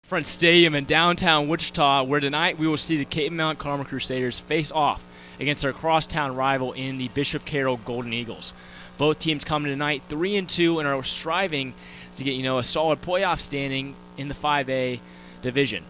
Riverfront Stadium in downtown Wichita, where tonight we will see the Cape Mount Carmel Crusaders face off against their crosstown rival in the Bishop Carroll Golden Eagles. Both teams coming tonight 3-2 and are striving to get a solid playoff standing in the 5A division.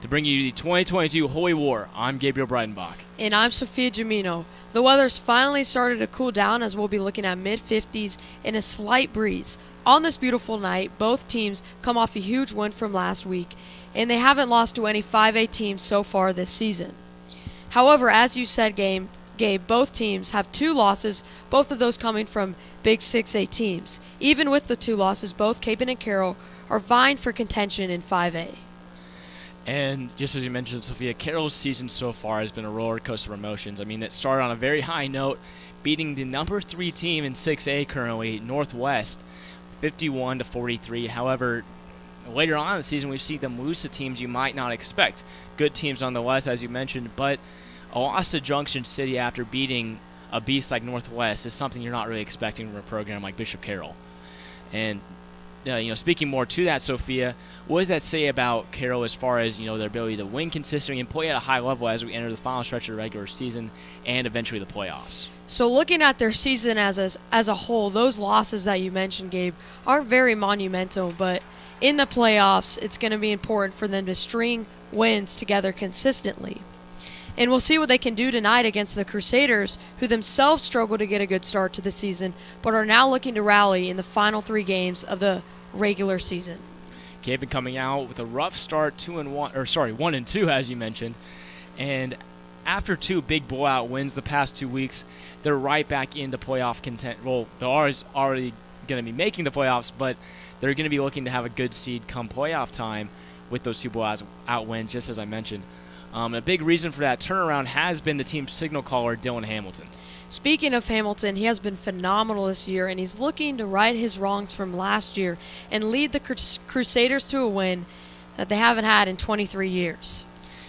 To bring you the 2022 Holy War, I'm Gabriel Breitenbach. And I'm Sophia Gemino. The weather's finally started to cool down as we'll be looking at mid-50s and a slight breeze. On this beautiful night, both teams come off a huge win from last week, and they haven't lost to any 5A teams so far this season. However, as you said, Gabe, both teams have 2 losses, both of those coming from big 6A teams. Even with the 2 losses, both Cape and Carroll are vying for contention in 5A. And just as you mentioned, Sophia, Carroll's season so far has been a roller coaster of emotions. I mean, it started on a very high note, beating the number 3 team in 6A currently, Northwest, 51-43. However, later on in the season, we've seen them lose to teams you might not expect. Good teams nonetheless, as you mentioned, but a loss to Junction City after beating a beast like Northwest is something you're not really expecting from a program like Bishop Carroll. And speaking more to that, Sophia, what does that say about Carroll as far as their ability to win consistently and play at a high level as we enter the final stretch of the regular season and eventually the playoffs? So looking at their season as a whole, those losses that you mentioned, Gabe, aren't very monumental, but in the playoffs, it's going to be important for them to string wins together consistently. And we'll see what they can do tonight against the Crusaders, who themselves struggled to get a good start to the season, but are now looking to rally in the final 3 games of the regular season. Cape been coming out with a rough start, 1-2, as you mentioned, and after 2 big blowout wins the past 2 weeks, they're right back into playoff content. Well, they're already going to be making the playoffs, but they're going to be looking to have a good seed come playoff time with those 2 blowout wins, just as I mentioned. A big reason for that turnaround has been the team's signal caller, Dylan Hamilton. Speaking of Hamilton, he has been phenomenal this year, and he's looking to right his wrongs from last year and lead the Crusaders to a win that they haven't had in 23 years.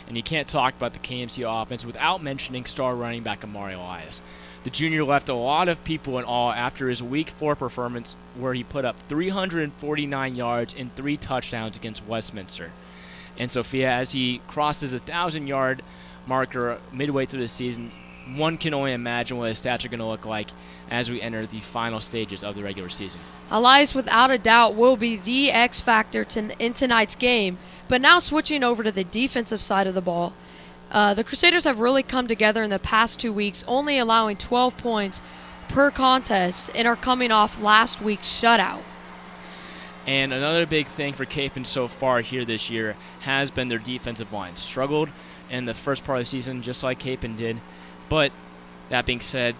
And you can't talk about the KMC offense without mentioning star running back Amari Elias. The junior left a lot of people in awe after his Week 4 performance where he put up 349 yards and 3 touchdowns against Westminster. And Sophia, as he crosses a 1,000-yard marker midway through the season, one can only imagine what his stats are going to look like as we enter the final stages of the regular season. Elias, without a doubt, will be the X factor in tonight's game. But now switching over to the defensive side of the ball, the Crusaders have really come together in the past 2 weeks, only allowing 12 points per contest, and are coming off last week's shutout. And another big thing for Capen so far here this year has been their defensive line. Struggled in the first part of the season, just like Capen did. But that being said,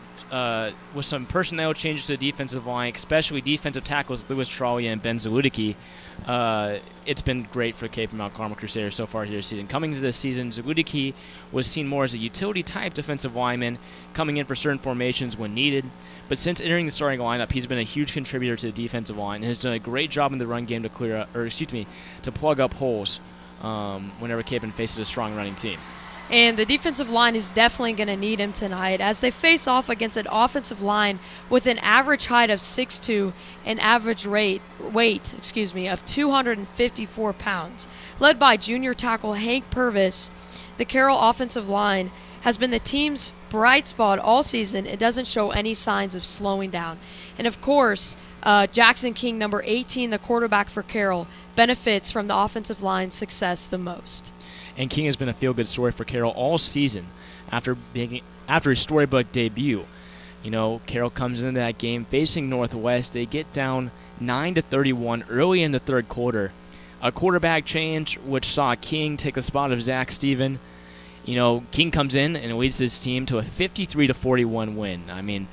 with some personnel changes to the defensive line, especially defensive tackles Louis Trawley and Ben Zaludicki, it's been great for Cape Mount Carmel Crusaders so far here this season. Coming into this season, Zaludicki was seen more as a utility-type defensive lineman, coming in for certain formations when needed. But since entering the starting lineup, he's been a huge contributor to the defensive line and has done a great job in the run game to plug up holes whenever Capen faces a strong running team. And the defensive line is definitely going to need him tonight as they face off against an offensive line with an average height of 6'2" and average weight of 254 pounds. Led by junior tackle Hank Purvis, the Carroll offensive line has been the team's bright spot all season. It doesn't show any signs of slowing down. And of course, Jackson King, number 18, the quarterback for Carroll, benefits from the offensive line's success the most. And King has been a feel-good story for Carroll all season after his storybook debut. Carroll comes into that game facing Northwest. They get down 9-31 early in the third quarter. A quarterback change which saw King take the spot of Zach Steven. King comes in and leads his team to a 53-41 win. I mean,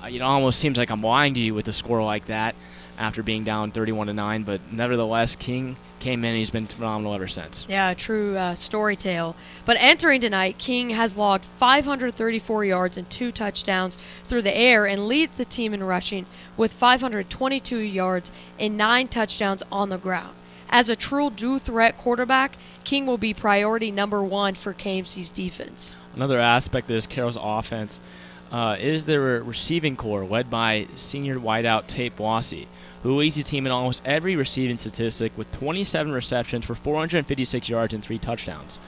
it almost seems like I'm lying to you with a score like that after being down 31-9, but nevertheless, King came in and he's been phenomenal ever since. Yeah, a true story tale. But entering tonight, King has logged 534 yards and 2 touchdowns through the air and leads the team in rushing with 522 yards and 9 touchdowns on the ground. As a true dual-threat quarterback, King will be priority number 1 for KMC's defense. Another aspect of this Carroll's offense is their receiving core, led by senior wideout Tate Blossy, who leads the team in almost every receiving statistic with 27 receptions for 456 yards and 3 touchdowns.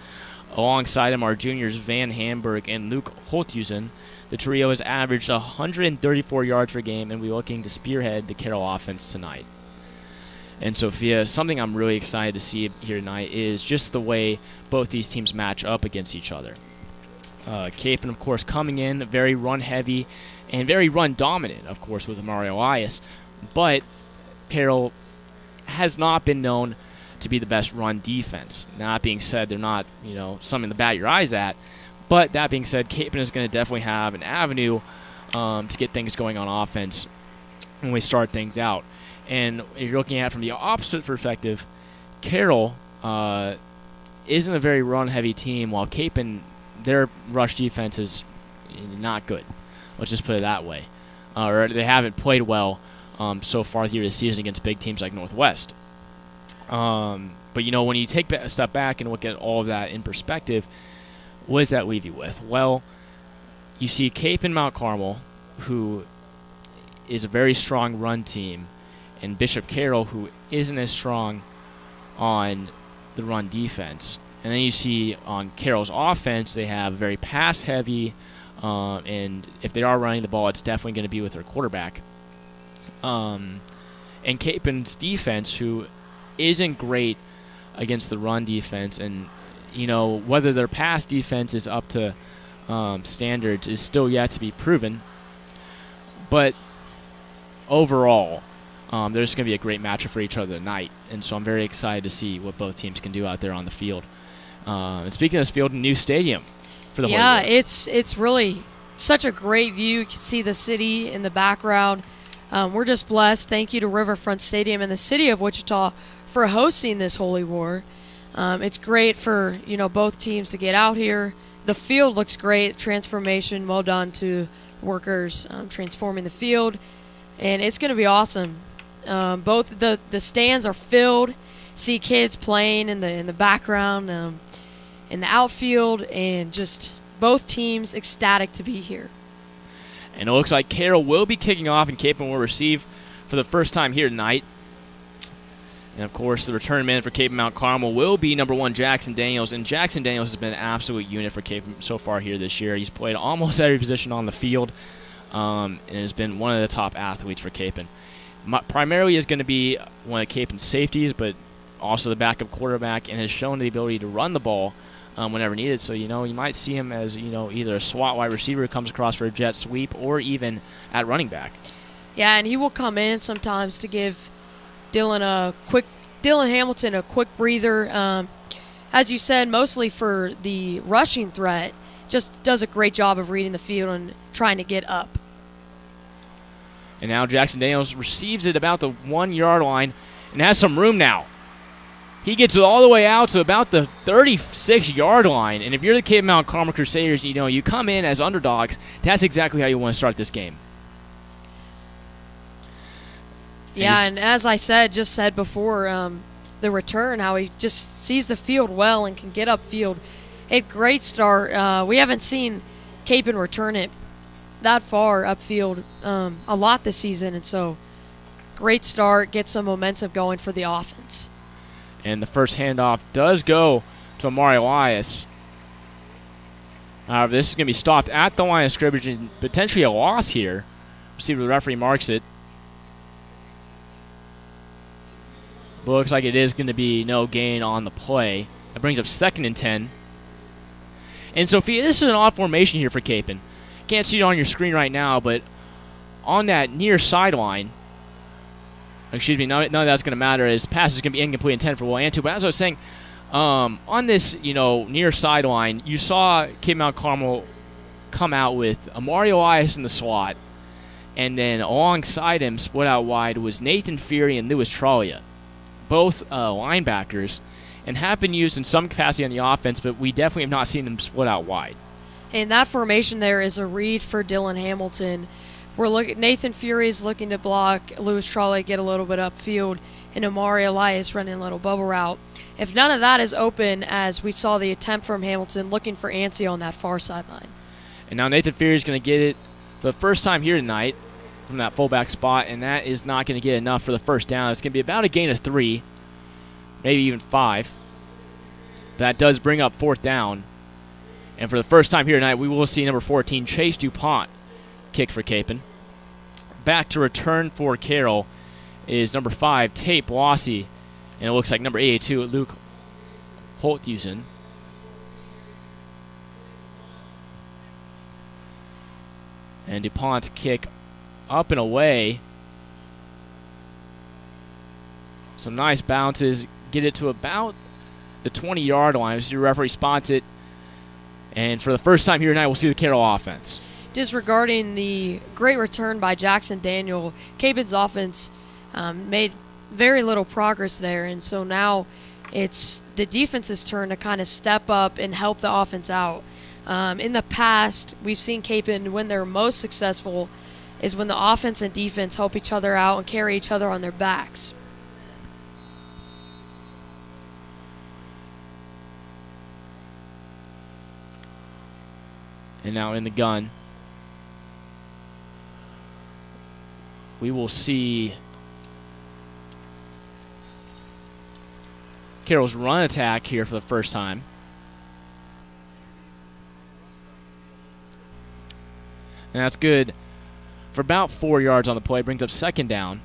Alongside him are juniors Van Hamburg and Luke Holthusen. The trio has averaged 134 yards per game and will be looking to spearhead the Carroll offense tonight. And Sophia, something I'm really excited to see here tonight is just the way both these teams match up against each other. Capen, of course, coming in very run-heavy and very run-dominant, of course, with Amari Elias. But Carroll has not been known to be the best run defense. Now, that being said, they're not, something to bat your eyes at. But that being said, Capen is going to definitely have an avenue to get things going on offense when we start things out. And if you're looking at it from the opposite perspective, Carroll isn't a very run-heavy team, while Capen, their rush defense is not good. Let's just put it that way. Or they haven't played well so far here this season against big teams like Northwest. But, when you take a step back and look at all of that in perspective, what does that leave you with? Well, you see Capen Mount Carmel, who is a very strong run team, and Bishop Carroll, who isn't as strong on the run defense. And then you see on Carroll's offense, they have very pass-heavy, and if they are running the ball, it's definitely going to be with their quarterback. And Capen's defense, who isn't great against the run defense, and whether their pass defense is up to standards is still yet to be proven. But overall, there's going to be a great matchup for each other tonight, and so I'm very excited to see what both teams can do out there on the field. And speaking of this field, a new stadium for the Yeah, Holy War. it's really such a great view. You can see the city in the background. We're just blessed. Thank you to Riverfront Stadium and the city of Wichita for hosting this Holy War. It's great for both teams to get out here. The field looks great. Transformation, well done to workers transforming the field, and it's going to be awesome. Both the stands are filled. See kids playing in the background, in the outfield, and just both teams ecstatic to be here. And it looks like Carroll will be kicking off, and Capen will receive for the first time here tonight. And, of course, the return man for Capen Mount Carmel will be number 1, Jackson Daniels. And Jackson Daniels has been an absolute unit for Capen so far here this year. He's played almost every position on the field and has been one of the top athletes for Capen. Primarily is going to be one of Capen's safeties, but also the backup quarterback, and has shown the ability to run the ball whenever needed. So, you might see him as, either a slot wide receiver who comes across for a jet sweep or even at running back. Yeah, and he will come in sometimes to give Dylan Hamilton a quick breather. As you said, mostly for the rushing threat, just does a great job of reading the field and trying to get up. And now Jackson Daniels receives it about the 1-yard line and has some room now. He gets it all the way out to about the 36-yard line. And if you're the Cape Mount Carmel Crusaders, you come in as underdogs. That's exactly how you want to start this game. Yeah, and as I just said before, the return, how he just sees the field well and can get upfield. A great start. We haven't seen Capen return it that far upfield a lot this season, and so great start, get some momentum going for the offense. And the first handoff does go to Amari Elias. However, this is going to be stopped at the line of scrimmage and potentially a loss here. We'll see where the referee marks it. But looks like it is going to be no gain on the play. That brings up 2nd and 10. And Sophia, this is an odd formation here for Capen. Can't see it on your screen right now, but on that near sideline, none of that's going to matter as pass is going to be incomplete and 10 for Will Antu. But as I was saying, on this, near sideline, you saw Cape Mount Carmel come out with Amari Elias in the slot, and then alongside him, split out wide, was Nathan Fury and Lewis Trollia, both linebackers, and have been used in some capacity on the offense, but we definitely have not seen them split out wide. And that formation there is a read for Dylan Hamilton. Nathan Fury is looking to block Lewis Trollia, get a little bit upfield, and Amari Elias running a little bubble route. If none of that is open, as we saw the attempt from Hamilton looking for Ansi on that far sideline. And now Nathan Fury is going to get it for the first time here tonight from that fullback spot, and that is not going to get enough for the first down. It's going to be about a gain of 3, maybe even 5. That does bring up 4th down. And for the first time here tonight, we will see number 14, Chase DuPont, kick for Capon. Back to return for Carroll is number 5, Tate Blossy, and it looks like number 82, Luke Holthusen. And DuPont's kick up and away. Some nice bounces. Get it to about the 20-yard line. The referee spots it. And for the first time here tonight, we'll see the Carroll offense. Disregarding the great return by Jackson Daniel, Capon's offense made very little progress there. And so now it's the defense's turn to kind of step up and help the offense out. In the past, we've seen Capon, when they're most successful, is when the offense and defense help each other out and carry each other on their backs. And now in the gun, we will see Carroll's run attack here for the first time. And that's good for about 4 yards on the play. Brings up 2nd down.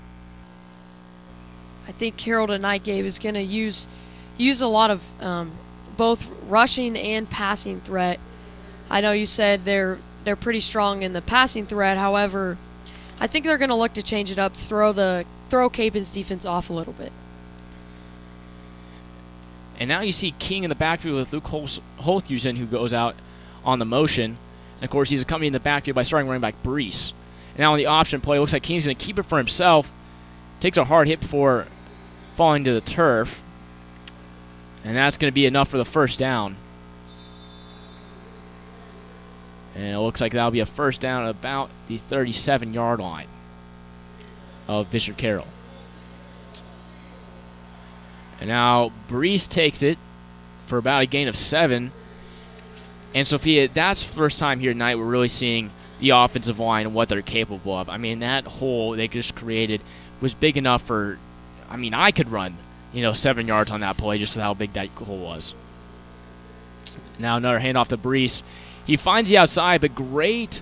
I think Carroll tonight, Gabe, is going to use a lot of both rushing and passing threat. I know you said they're pretty strong in the passing threat. However, I think they're going to look to change it up, throw Capon's defense off a little bit. And now you see King in the backfield with Luke Holthusen, who goes out on the motion. And, of course, he's accompanied in the backfield by starting running back Brees. And now on the option play, it looks like King's going to keep it for himself. Takes a hard hit before falling to the turf. And that's going to be enough for the first down. And it looks like that'll be a first down at about the 37-yard line of Bishop Carroll. And now Brees takes it for about a gain of 7. And Sophia, that's the first time here tonight we're really seeing the offensive line and what they're capable of. I mean, that hole they just created was big enough for, I mean, I could run, 7 yards on that play just with how big that hole was. Now another handoff to Brees. He finds the outside, but great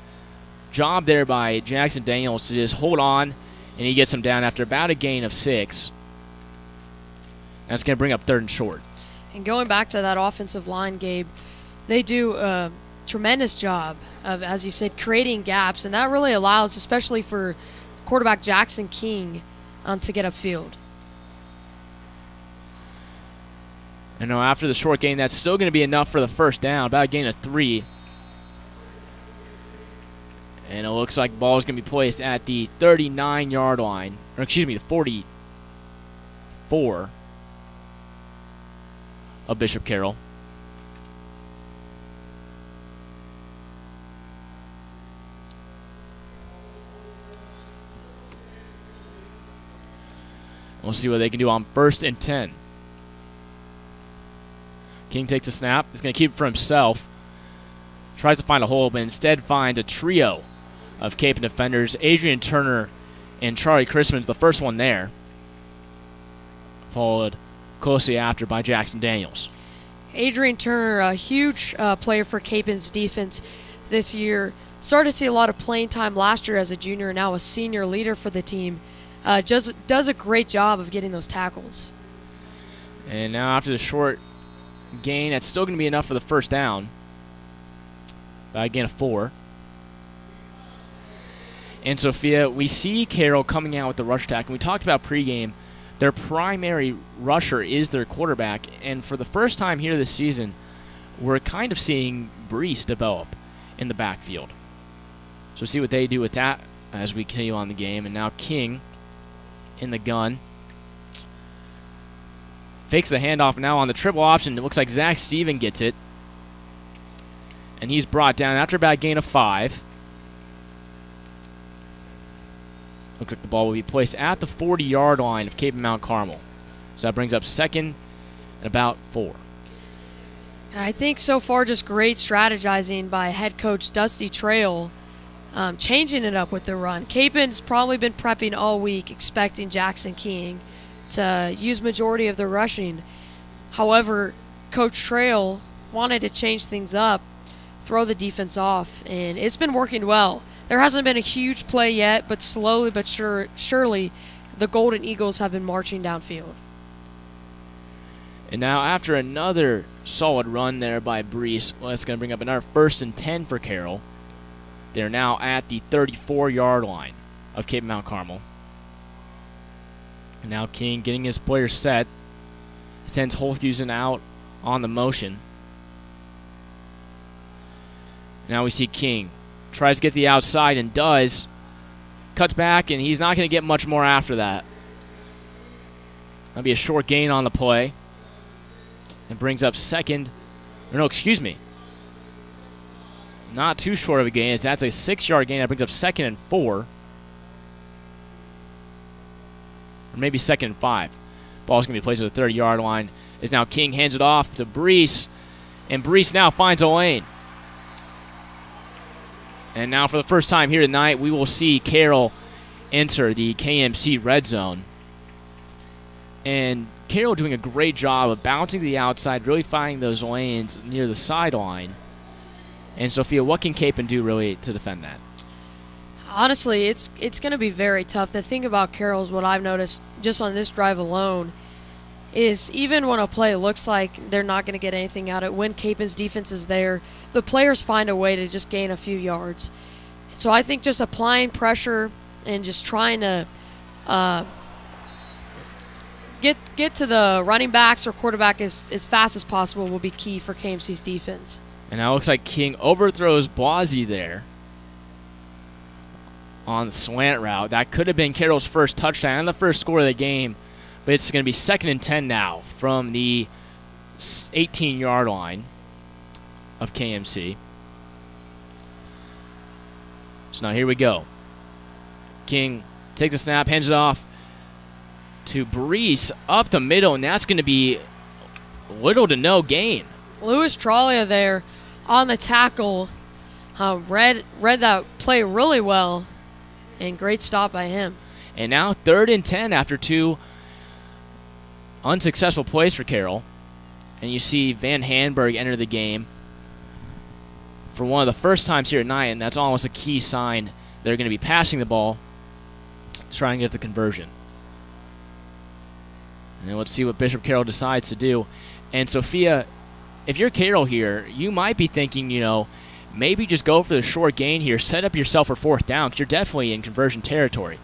job there by Jackson Daniels to just hold on, and he gets him down after about a gain of 6. That's going to bring up 3rd and short. And going back to that offensive line, Gabe, they do a tremendous job of, as you said, creating gaps, and that really allows, especially for quarterback Jackson King, to get upfield. And now after the short gain, that's still going to be enough for the first down, about a gain of 3. And it looks like the ball is going to be placed at the 39-yard line, or excuse me, the 44 of Bishop Carroll. We'll see what they can do on 1st and 10. King takes a snap. He's going to keep it for himself. Tries to find a hole, but instead finds a trio of Capon defenders. Adrian Turner and Charlie Christman's the first one there. Followed closely after by Jackson Daniels. Adrian Turner, a huge player for Capon's defense this year. Started to see a lot of playing time last year as a junior, now a senior leader for the team. Does a great job of getting those tackles. And now after the short gain, that's still going to be enough for the first down. By a gain of 4. And Sophia, we see Carroll coming out with the rush attack. And we talked about pregame. Their primary rusher is their quarterback. And for the first time here this season, we're kind of seeing Brees develop in the backfield. So see what they do with that as we continue on the game. And now King in the gun. Fakes the handoff now on the triple option. It looks like Zach Steven gets it. And he's brought down after about a gain of 5. Looks like the ball will be placed at the 40-yard line of Cape Mount Carmel. So that brings up 2nd and about 4. I think so far just great strategizing by head coach Dusty Trail changing it up with the run. Capen's probably been prepping all week, expecting Jackson King to use majority of the rushing. However, Coach Trail wanted to change things up, throw the defense off, and it's been working well. There hasn't been a huge play yet, but slowly but surely the Golden Eagles have been marching downfield. And now after another solid run there by Brees, well, that's going to bring up another 1st and 10 for Carroll. They're now at the 34-yard line of Cape Mount Carmel. And now King getting his players set. Sends Holthusen out on the motion. Now we see King. Tries to get the outside and does. Cuts back, and he's not going to get much more after that. That'll be a short gain on the play. It brings up not too short of a gain, as that's a 6-yard gain. That brings up 2nd and 4. Or maybe 2nd and 5. Ball's going to be placed at the 30-yard line. As now King hands it off to Brees. And Brees now finds a lane. And now for the first time here tonight, we will see Carroll enter the KMC red zone. And Carroll doing a great job of bouncing to the outside, really finding those lanes near the sideline. And Sophia, what can Capen do really to defend that? Honestly, it's going to be very tough. The thing about Carroll's, what I've noticed just on this drive alone, is even when a play looks like they're not going to get anything out of it, when Capen's defense is there, the players find a way to just gain a few yards. So I think just applying pressure and just trying to get to the running backs or quarterback as fast as possible will be key for KMC's defense. And now it looks like King overthrows Blasey there on the slant route. That could have been Carroll's first touchdown and the first score of the game, but it's going to be 2nd and 10 now from the 18-yard line of KMC. So now here we go. King takes a snap, hands it off to Brees up the middle, and that's going to be little to no gain. Louis Trollia there on the tackle read that play really well, and great stop by him. And now 3rd and 10 after 2 unsuccessful plays for Carroll. And you see Van Hanberg enter the game for one of the first times here tonight, and that's almost a key sign they're going to be passing the ball to try and get the conversion. And let's see what Bishop Carroll decides to do. And Sophia, if you're Carroll here, you might be thinking, maybe just go for the short gain here, set up yourself for 4th down, because you're definitely in conversion territory.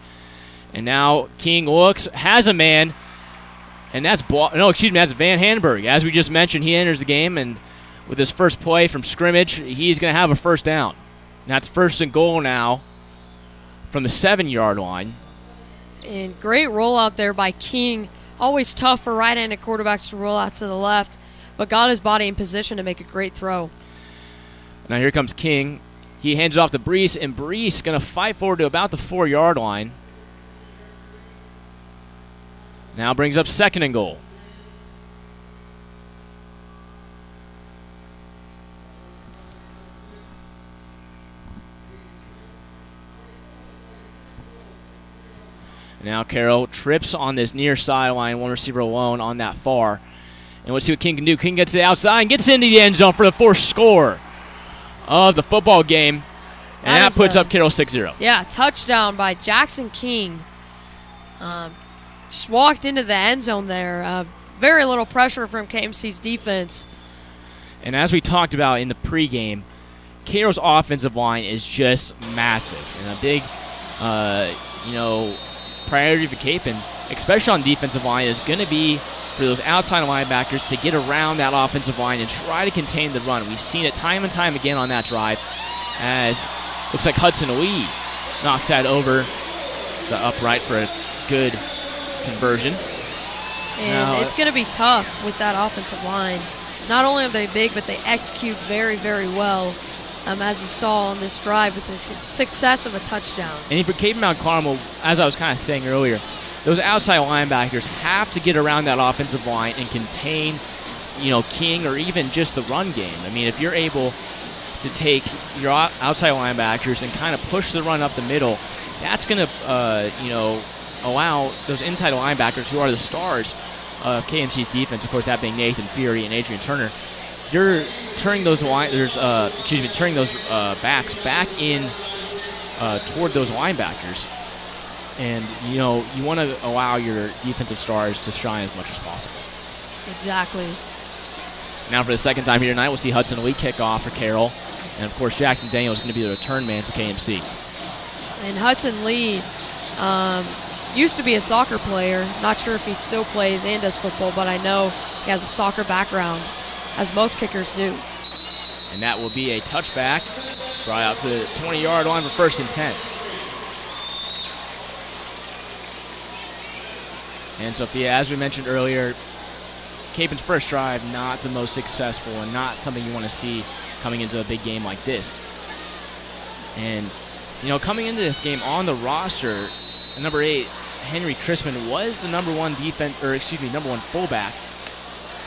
And now King looks, has a man, and that's Van Hanberg. As we just mentioned, he enters the game, and with his first play from scrimmage, he's going to have a 1st down. And that's 1st and goal now from the 7-yard line. And great rollout there by King. Always tough for right-handed quarterbacks to roll out to the left, but got his body in position to make a great throw. Now here comes King. He hands it off to Brees, and Brees going to fight forward to about the 4-yard line. Now brings up 2nd and goal. Now Carroll trips on this near sideline, one receiver alone on that far. And let's see what King can do. King gets to the outside and gets into the end zone for the 4th score of the football game. And that puts up Carroll 6-0. Yeah, touchdown by Jackson King. Just walked into the end zone there. Very little pressure from KMC's defense. And as we talked about in the pregame, Carroll's offensive line is just massive. And a big, priority for Capen, especially on defensive line, is going to be for those outside linebackers to get around that offensive line and try to contain the run. We've seen it time and time again on that drive, as looks like Hudson Lee knocks that over the upright for a good conversion. And it's going to be tough with that offensive line. Not only are they big, but they execute very, very well, as you saw on this drive with the success of a touchdown. And for Cape Mount Carmel, as I was kind of saying earlier, those outside linebackers have to get around that offensive line and contain, King or even just the run game. I mean, if you're able to take your outside linebackers and kind of push the run up the middle, that's going to, allow those inside linebackers who are the stars of KMC's defense, of course, that being Nathan Fury and Adrian Turner. You're turning those backs back in toward those linebackers, and you want to allow your defensive stars to shine as much as possible. Exactly. Now for the second time here tonight, we'll see Hudson Lee kick off for Carroll, and of course Jackson Daniel is going to be the return man for KMC. And Hudson Lee used to be a soccer player. Not sure if he still plays and does football, but I know he has a soccer background, as most kickers do. And that will be a touchback, brought out to the 20-yard line for 1st and 10. And Sophia, as we mentioned earlier, Capen's first drive, not the most successful and not something you want to see coming into a big game like this. And, coming into this game on the roster, number 8, Henry Crispin, was the number one fullback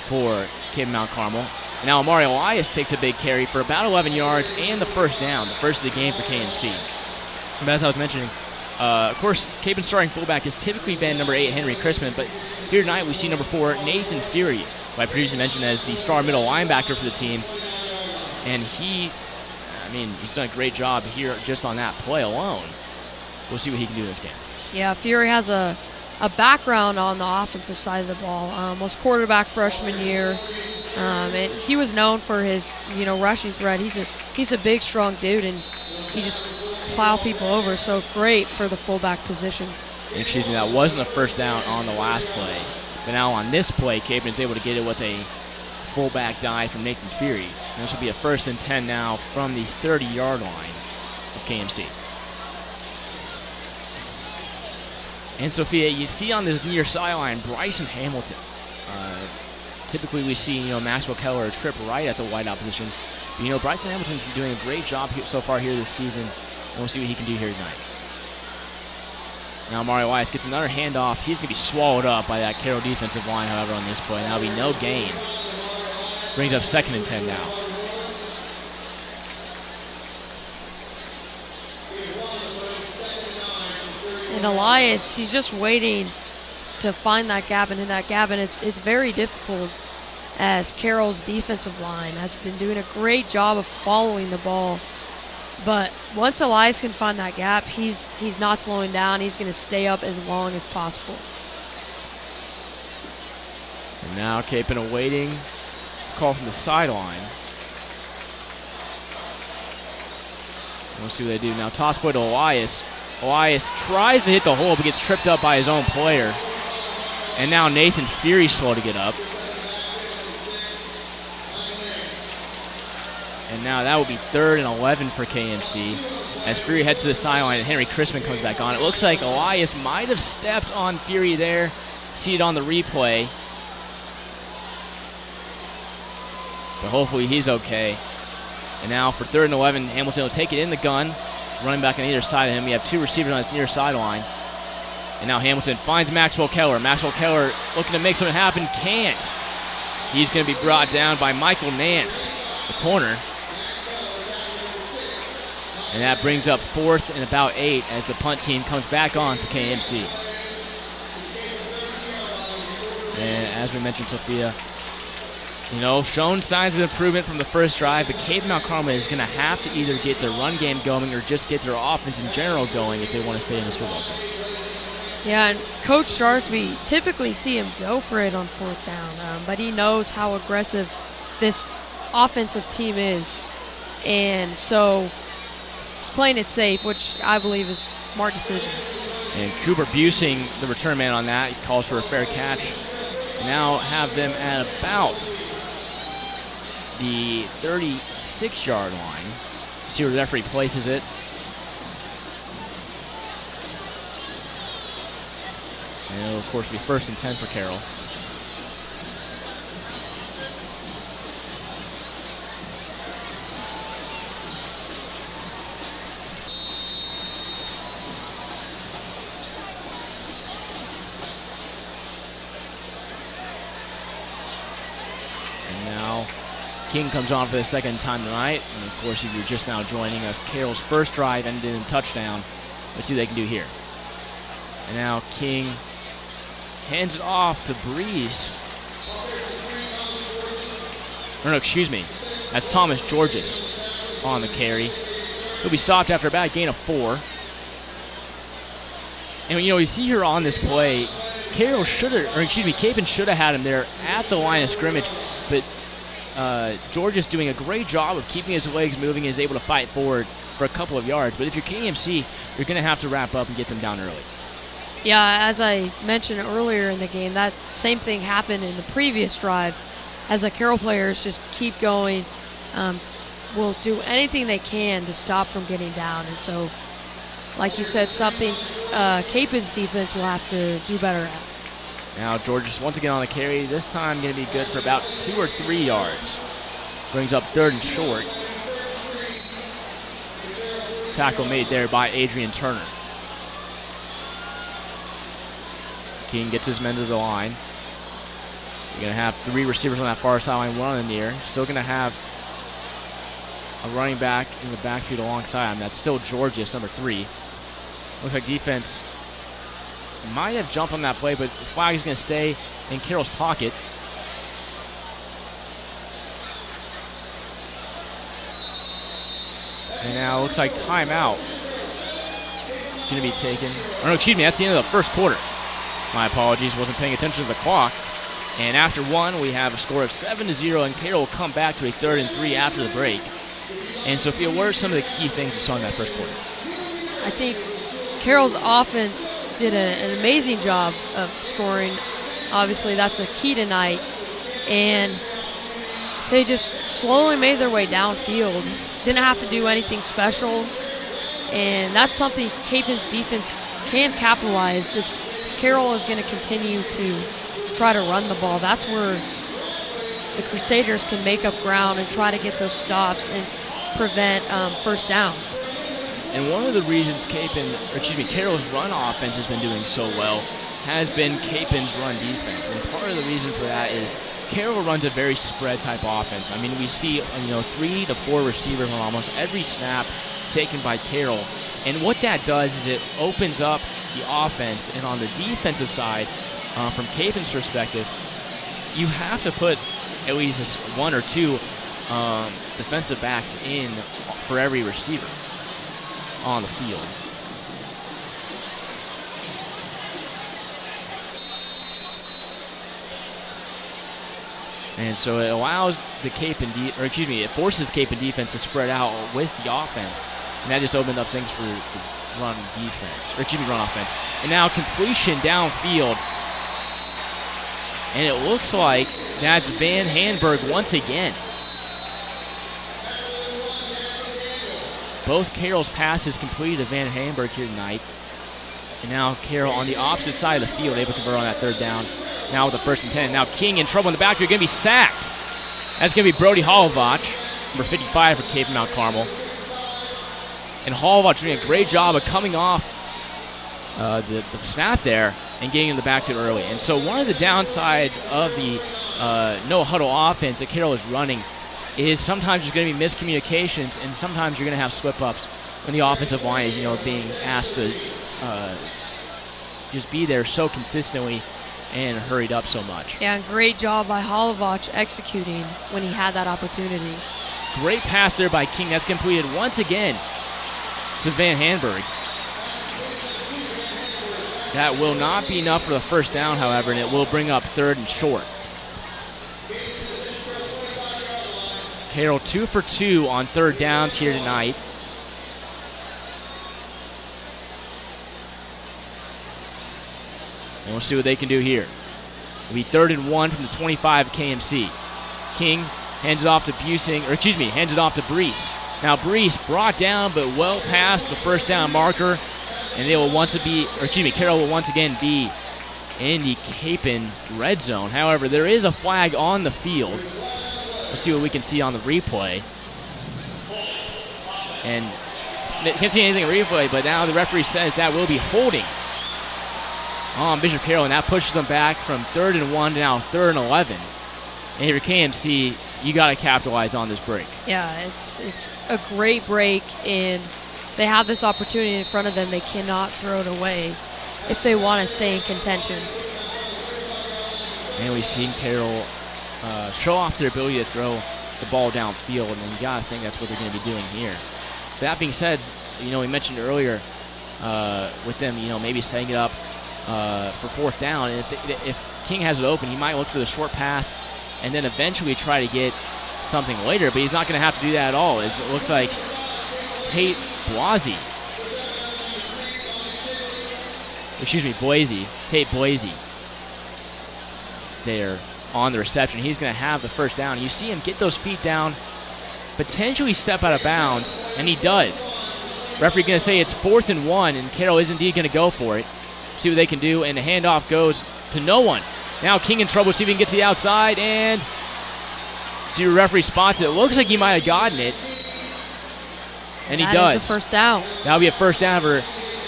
for Capen Mount Carmel. Now Amari Elias takes a big carry for about 11 yards and the first down, the first of the game for KMC. But as I was mentioning, of course, Capen's starting fullback has typically been number 8, Henry Crispin, but here tonight we see number 4, Nathan Fury, who I previously mentioned as the star middle linebacker for the team. And he's done a great job here just on that play alone. We'll see what he can do in this game. Yeah, Fury has a background on the offensive side of the ball. Was quarterback freshman year, and he was known for his rushing threat. He's a big, strong dude, and he just plow people over. So great for the fullback position. Excuse me, that wasn't a first down on the last play, but now on this play, Capen's able to get it with a fullback dive from Nathan Fury. And this will be a 1st and 10 now from the 30-yard line of KMC. And Sophia, you see on this near sideline, Bryson Hamilton. Typically we see, Maxwell Keller a trip right at the wideout position. But, Bryson Hamilton's been doing a great job so far here this season, and we'll see what he can do here tonight. Now Mario Elias gets another handoff. He's going to be swallowed up by that Carroll defensive line, however, on this play. And that'll be no gain. Brings up 2nd and 10 now. And Elias, he's just waiting to find that gap and hit that gap, and it's very difficult as Carroll's defensive line has been doing a great job of following the ball. But once Elias can find that gap, he's not slowing down. He's going to stay up as long as possible. And now Capen awaiting a call from the sideline. We'll see what they do. Now toss play to Elias. Elias tries to hit the hole but gets tripped up by his own player. And now Nathan Fury slow to get up. And now that will be 3rd and 11 for KMC. As Fury heads to the sideline and Henry Crispin comes back on. It looks like Elias might have stepped on Fury there. See it on the replay. But hopefully he's okay. And now for 3rd and 11, Hamilton will take it in the gun. Running back on either side of him. We have 2 receivers on his near sideline. And now Hamilton finds Maxwell Keller. Maxwell Keller looking to make something happen. Can't. He's going to be brought down by Michael Nance, the corner. And that brings up 4th and about 8 as the punt team comes back on for KMC. And as we mentioned, Sophia, shown signs of improvement from the first drive, but Capen Mount Carmel is going to have to either get their run game going or just get their offense in general going if they want to stay in this football game. Yeah, and Coach Sharps, we typically see him go for it on 4th down, but he knows how aggressive this offensive team is. And so he's playing it safe, which I believe is a smart decision. And Cooper Busing, the return man on that, he calls for a fair catch. Now have them at about the 36-yard line. See where the referee places it. And it'll, of course, be 1st and 10 for Carroll. King comes on for the second time tonight. And, of course, if you're just now joining us, Carroll's first drive ended in a touchdown. Let's see what they can do here. And now King hands it off to Brees. Or no, excuse me. That's Thomas Georges on the carry. He'll be stopped after about a gain of 4. And, you see here on this play, Capon should have had him there at the line of scrimmage, but Georges doing a great job of keeping his legs moving and is able to fight forward for a couple of yards. But if you're KMC, you're going to have to wrap up and get them down early. Yeah, as I mentioned earlier in the game, that same thing happened in the previous drive. As the Carroll players just keep going, will do anything they can to stop from getting down. And so, like you said, something Capon's defense will have to do better at. Now Georges once again on the carry. This time going to be good for about 2 or 3 yards. Brings up 3rd and short. Tackle made there by Adrian Turner. King gets his men to the line. You're going to have 3 receivers on that far sideline, 1 on the near. Still going to have a running back in the backfield alongside him. That's still Georges, number 3. Looks like defense might have jumped on that play, but the flag is going to stay in Carroll's pocket. And now it looks like timeout is going to be taken. Or no, excuse me, that's the end of the first quarter. My apologies, wasn't paying attention to the clock. And after 1, we have a score of 7-0, and Carroll will come back to a 3rd and 3 after the break. And Sophia, what are some of the key things you saw in that first quarter? I think Carroll's offense did an amazing job of scoring. Obviously, that's the key tonight. And they just slowly made their way downfield. Didn't have to do anything special. And that's something Capon's defense can capitalize. If Carroll is going to continue to try to run the ball, that's where the Crusaders can make up ground and try to get those stops and prevent first downs. And one of the reasons Carroll's run offense has been doing so well has been Capon's run defense. And part of the reason for that is Carroll runs a very spread type offense. I mean, we see 3 to 4 receivers on almost every snap taken by Carroll. And what that does is it opens up the offense. And on the defensive side, from Capon's perspective, you have to put at least 1 or 2 defensive backs in for every receiver on the field. And so it allows the it forces Capon defense to spread out with the offense. And that just opened up things for the run offense. And now completion downfield. And it looks like that's Van Hanberg once again. Both Carroll's passes completed to Van Hanberg here tonight. And now Carroll on the opposite side of the field, able to convert on that 3rd down. Now with the 1st and 10. Now King in trouble in the backfield, going to be sacked. That's going to be Brody Holovach, number 55 for Cape Mount Carmel. And Holovach doing a great job of coming off the snap there and getting in the backfield early. And so one of the downsides of the no-huddle offense that Carroll is running is sometimes there's going to be miscommunications, and sometimes you're going to have slip-ups when the offensive line is, being asked to just be there so consistently and hurried up so much. Yeah, and great job by Holovach executing when he had that opportunity. Great pass there by King. That's completed once again to Van Hanberg. That will not be enough for the 1st down, however, and it will bring up 3rd and short. Carroll 2 for 2 on 3rd downs here tonight. And we'll see what they can do here. It'll be 3rd and 1 from the 25 KMC. King hands it off to hands it off to Brees. Now Brees brought down but well past the 1st down marker. And Carroll will once again be in the Capon red zone. However, there is a flag on the field. Let's see what we can see on the replay. And can't see anything in the replay, but now the referee says that will be holding on Bishop Carroll, and that pushes them back from 3rd and 1 to now 3rd and 11 And if you're KMC, you got to capitalize on this break. Yeah, it's a great break, and they have this opportunity in front of them. They cannot throw it away if they want to stay in contention. And we've seen Carroll show off their ability to throw the ball downfield, and you got to think that's what they're going to be doing here. That being said, we mentioned earlier with them, maybe setting it up for fourth down. And if King has it open, he might look for the short pass and then eventually try to get something later, but he's not going to have to do that at all. It looks like Tate Boise. Tate Boise there on the reception. He's going to have the first down. You see him get those feet down, potentially step out of bounds, and he does. Referee going to say it's 4th and 1, and Carroll is indeed going to go for it. See what they can do, and the handoff goes to no one. Now King in trouble. See if he can get to the outside, and see the referee spots it. It looks like he might have gotten it, and he does. That is a first down. That'll be a first down for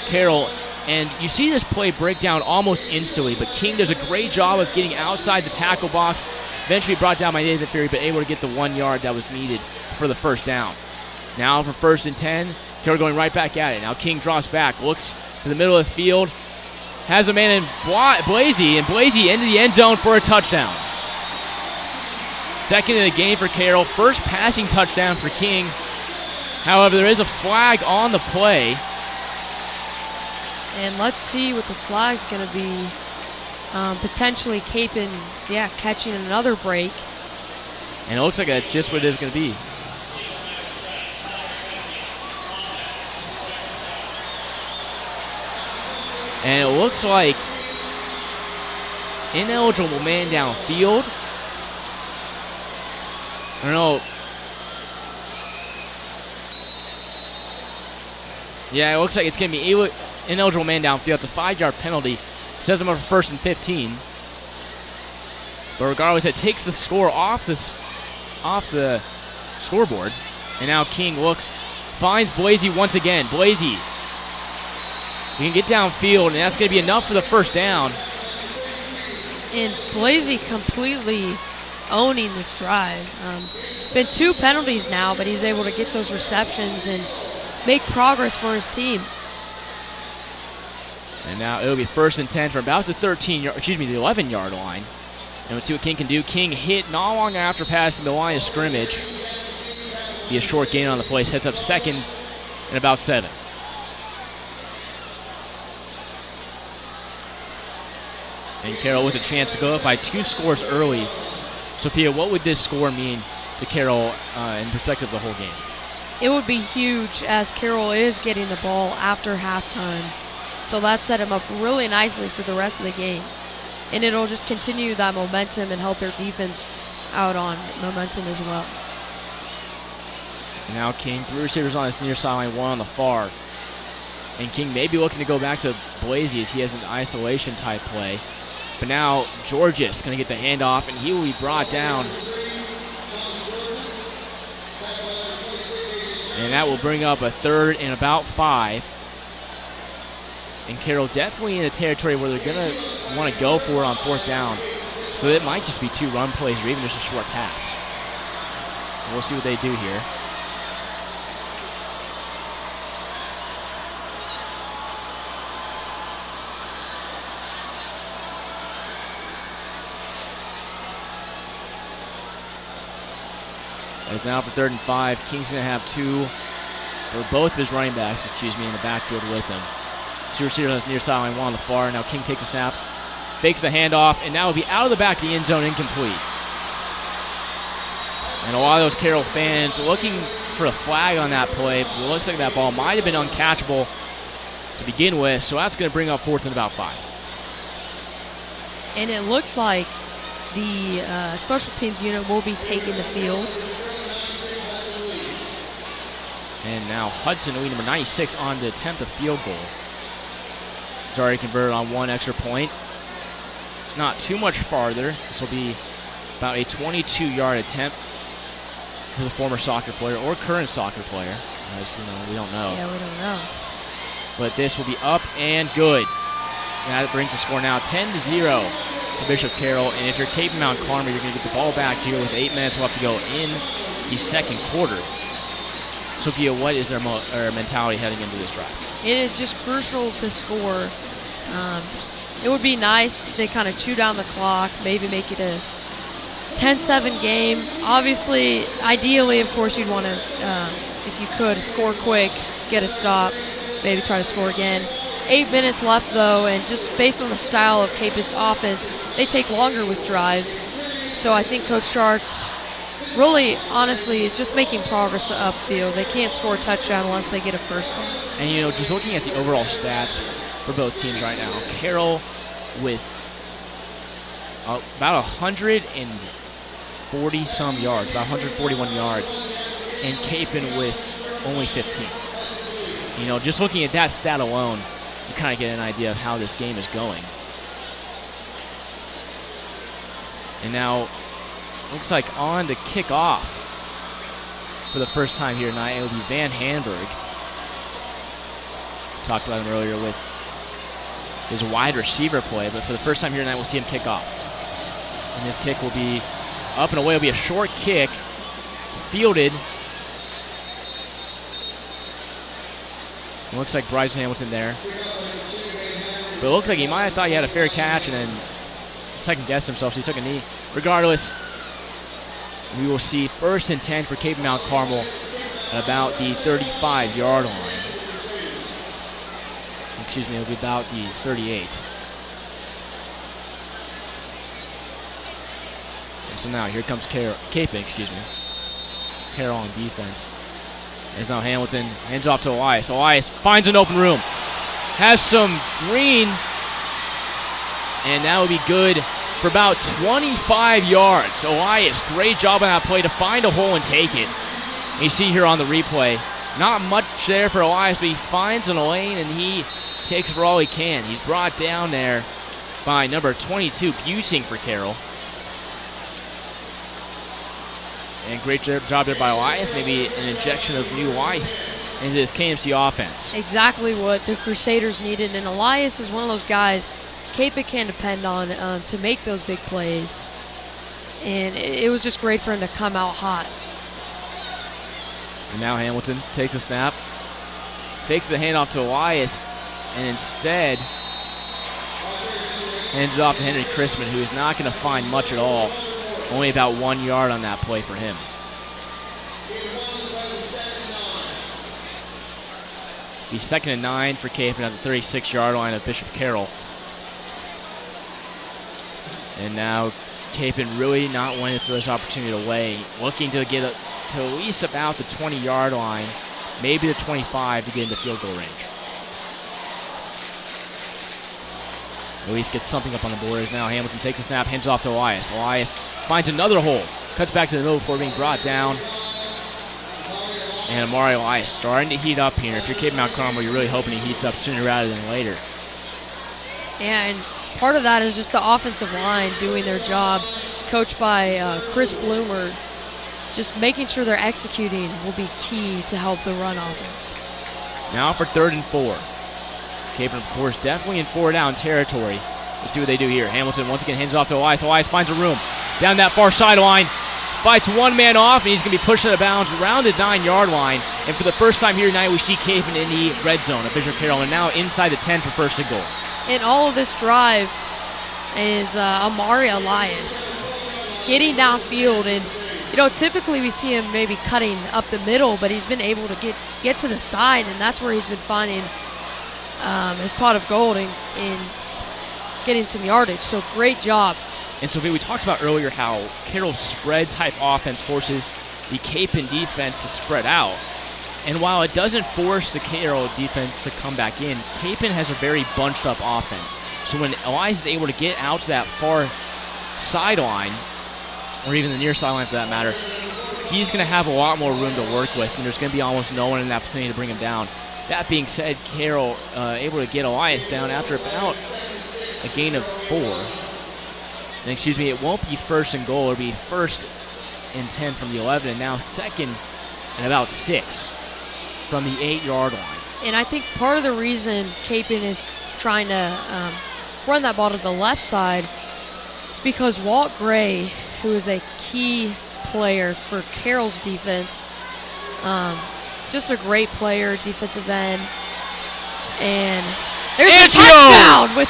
Carroll. And you see this play break down almost instantly, but King does a great job of getting outside the tackle box. Eventually brought down by Nathan Fury, but able to get the 1 yard that was needed for the first down. Now for 1st and 10, Carroll going right back at it. Now King drops back, looks to the middle of the field, has a man in Blasey, and Blasey into the end zone for a touchdown. Second in the game for Carroll, first passing touchdown for King. However, there is a flag on the play. And let's see what the flag's going to be. Potentially catching another break. And it looks like that's just what it is going to be. And it looks like ineligible man downfield. I don't know. Yeah, it looks like it's going to be ineligible man downfield. It's a 5-yard penalty. Sets them up for 1st and 15. But regardless, it takes the score off the scoreboard. And now King finds Blasey once again. Blasey, you can get downfield, and that's going to be enough for the first down. And Blasey completely owning this drive. Been 2 penalties now, but he's able to get those receptions and make progress for his team. And now it'll be 1st and 10 from about the 11-yard line. And we'll see what King can do. King hit not long after passing the line of scrimmage. Be a short gain on the play. Sets up 2nd and about 7. And Carroll with a chance to go up by 2 scores early. Sophia, what would this score mean to Carroll in perspective of the whole game? It would be huge, as Carroll is getting the ball after halftime. So that set him up really nicely for the rest of the game. And it'll just continue that momentum and help their defense out on momentum as well. And now King, 3 receivers on his near sideline, 1 on the far. And King may be looking to go back to Blasey as he has an isolation type play. But now Georges going to get the handoff, and he will be brought down. And that will bring up a 3rd and about 5. And Carroll definitely in a territory where they're going to want to go for it on 4th down. So it might just be 2 run plays or even just a short pass. We'll see what they do here. As now for 3rd and 5, King's going to have both of his running backs, in the backfield with him. 2 receivers on his near sideline, 1 on the far. Now King takes a snap, fakes the handoff, and that will be out of the back of the end zone, incomplete. And a lot of those Carroll fans looking for a flag on that play. But it looks like that ball might have been uncatchable to begin with, so that's going to bring up 4th and about 5. And it looks like the special teams unit will be taking the field. And now Hudson, lead number 96, on to attempt a field goal. He's already converted on 1 extra point. Not too much farther. This will be about a 22-yard attempt for the former soccer player or current soccer player. As we don't know. Yeah, we don't know. But this will be up and good. That brings the score now 10-0. for Bishop Carroll. And if you're Cape Mount Carmel, you're going to get the ball back here with 8 minutes left to go in the second quarter. Sophia, what is their mentality heading into this drive? It is just crucial to score. It would be nice if they kind of chew down the clock, maybe make it a 10-7 game. Obviously, ideally, of course, you'd want to, if you could, score quick, get a stop, maybe try to score again. 8 minutes left, though, and just based on the style of Cape's offense, they take longer with drives. So I think Coach Schartz really, honestly, is just making progress upfield. They can't score a touchdown unless they get a first down. And, just looking at the overall stats for both teams right now, Carroll with about 140-some yards, about 141 yards, and Capon with only 15. Just looking at that stat alone, you kind of get an idea of how this game is going. And now, looks like on to kick off for the first time here tonight. It will be Van Hanberg. Talked about him earlier with his wide receiver play, but for the first time here tonight, we'll see him kick off. And this kick will be up and away. It'll be a short kick, fielded. It looks like Bryson Hamilton there. But it looked like he might have thought he had a fair catch and then second-guessed himself, so he took a knee. Regardless, we will see 1st and 10 for Cape Mount Carmel at about the 35-yard line. Excuse me, it'll be about the 38. And so now here comes Carroll on defense. As now Hamilton hands off to Elias. Elias finds an open room. Has some green. And that will be good for about 25 yards. Elias, great job on that play to find a hole and take it. You see here on the replay, not much there for Elias, but he finds a lane and he takes for all he can. He's brought down there by number 22, Busing for Carroll. And great job there by Elias. Maybe an injection of new life into this KMC offense. Exactly what the Crusaders needed. And Elias is one of those guys Cape can depend on to make those big plays. And it was just great for him to come out hot. And now Hamilton takes a snap, fakes the handoff to Elias, and instead hands it off to Henry Chrisman, who is not going to find much at all. Only about 1 yard on that play for him. Be 2nd and 9 for Cape at the 36-yard line of Bishop Carroll. And now Capon really not wanting to throw this opportunity away, looking to get to at least about the 20-yard line, maybe the 25 to get into field goal range. At least gets something up on the board as now Hamilton takes a snap, hands off to Elias. Elias finds another hole, cuts back to the middle before being brought down. And Amari Elias starting to heat up here. If you're Cape Mount Carmel, you're really hoping he heats up sooner rather than later. Yeah, and part of that is just the offensive line doing their job, coached by Chris Bloomer. Just making sure they're executing will be key to help the run offense. Now for 3rd and 4. Capon, of course, definitely in 4-down territory. Let's see what they do here. Hamilton once again hands off to Elias. Elias finds a room down that far sideline. Fights one man off, and he's going to be pushed out of bounds around the 9-yard line. And for the first time here tonight, we see Capon in the red zone of Bishop Carroll, and now inside the 10 for 1st and goal. And all of this drive is Amari Elias getting downfield. And, typically we see him maybe cutting up the middle, but he's been able to get to the side, and that's where he's been finding his pot of gold in getting some yardage. So great job. And Sophia, we talked about earlier how Carroll's spread-type offense forces the Capon defense to spread out. And while it doesn't force the Carroll defense to come back in, Capon has a very bunched-up offense. So when Elias is able to get out to that far sideline, or even the near sideline for that matter, he's going to have a lot more room to work with, and there's going to be almost no one in that vicinity to bring him down. That being said, Carroll able to get Elias down after about a gain of 4. And it won't be 1st and goal. It'll be 1st and 10 from the 11, and now 2nd and about 6 from the 8-yard line. And I think part of the reason Capon is trying to run that ball to the left side It's because Walt Gray, who is a key player for Carroll's defense, just a great player, defensive end. And there's a touchdown with...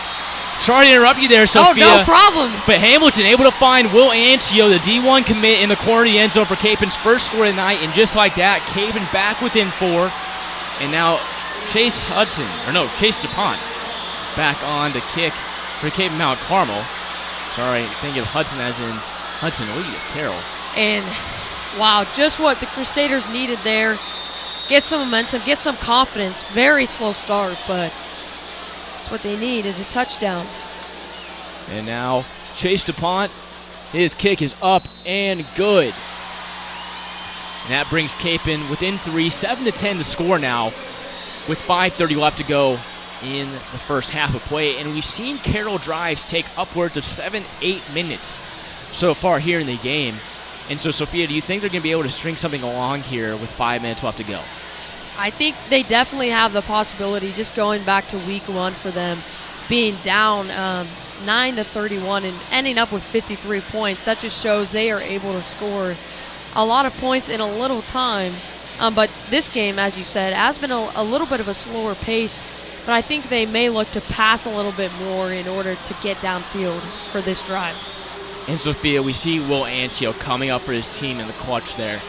Sorry to interrupt you there, Sophia. Oh, no problem. But Hamilton able to find Will Ancio, the D1 commit, in the corner of the end zone for Capen's first score of the night. And just like that, Capen back within 4. And now Chase DuPont back on to kick for Capen Mount Carmel. Sorry, thinking of Hudson as in Hudson Lee of Carroll. And, wow, just what the Crusaders needed there. Get some momentum, get some confidence. Very slow start, but that's what they need is a touchdown. And now Chase DuPont, his kick is up and good. And that brings Capen within 3, 7-10 to score now with 5:30 left to go in the first half of play. And we've seen Carroll drives take upwards of 7-8 minutes so far here in the game. And so, Sophia, do you think they're going to be able to string something along here with 5 minutes left to go? I think they definitely have the possibility, just going back to week 1 for them, being down 9-31 and ending up with 53 points. That just shows they are able to score a lot of points in a little time. But this game, as you said, has been a little bit of a slower pace, but I think they may look to pass a little bit more in order to get downfield for this drive. And Sophia, we see Will Ancio coming up for his team in the clutch there.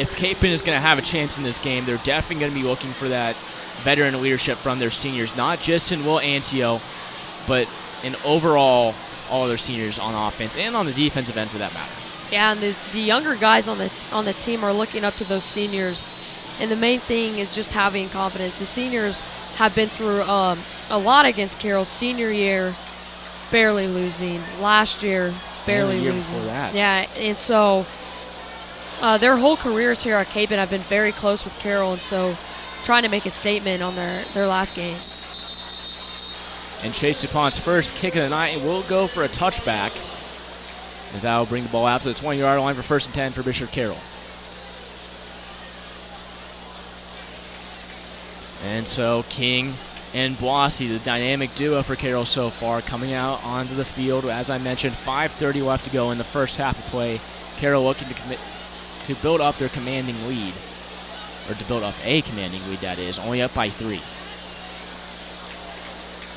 If Capen is going to have a chance in this game, they're definitely going to be looking for that veteran leadership from their seniors, not just in Will Ancio, but in overall all their seniors on offense and on the defensive end for that matter. Yeah, and the younger guys on the team are looking up to those seniors, and the main thing is just having confidence. The seniors have been through a lot against Carroll. Senior year, barely losing. Last year, barely the year losing. Before that. Yeah, and so their whole careers here at Capen have been very close with Carroll, and so trying to make a statement on their last game. And Chase DuPont's first kick of the night will go for a touchback, as that will bring the ball out to the 20-yard line for 1st and 10 for Bishop Carroll. And so King and Boissy, the dynamic duo for Carroll so far, coming out onto the field. As I mentioned, 5:30 left to go in the first half of play. Carroll looking to build up their commanding lead, or to build up a commanding lead, that is, only up by 3.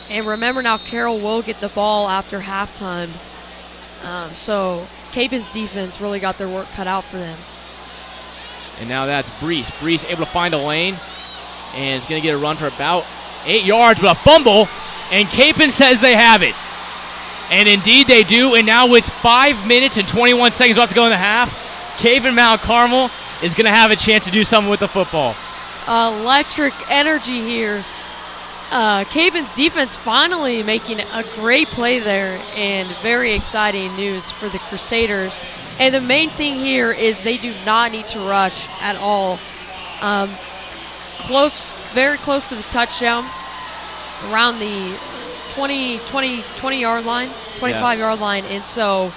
And remember now, Carroll will get the ball after halftime. So Capen's defense really got their work cut out for them. And now that's Brees. Brees able to find a lane, and it's going to get a run for about 8 yards, but a fumble, and Capen says they have it. And indeed they do, and now with 5 minutes and 21 seconds left to go in the half, Capen Mount Carmel is going to have a chance to do something with the football. Electric energy here. Capen's defense finally making a great play there, and very exciting news for the Crusaders. And the main thing here is they do not need to rush at all. Very close to the touchdown, around the 20-yard line, 25-yard line, and so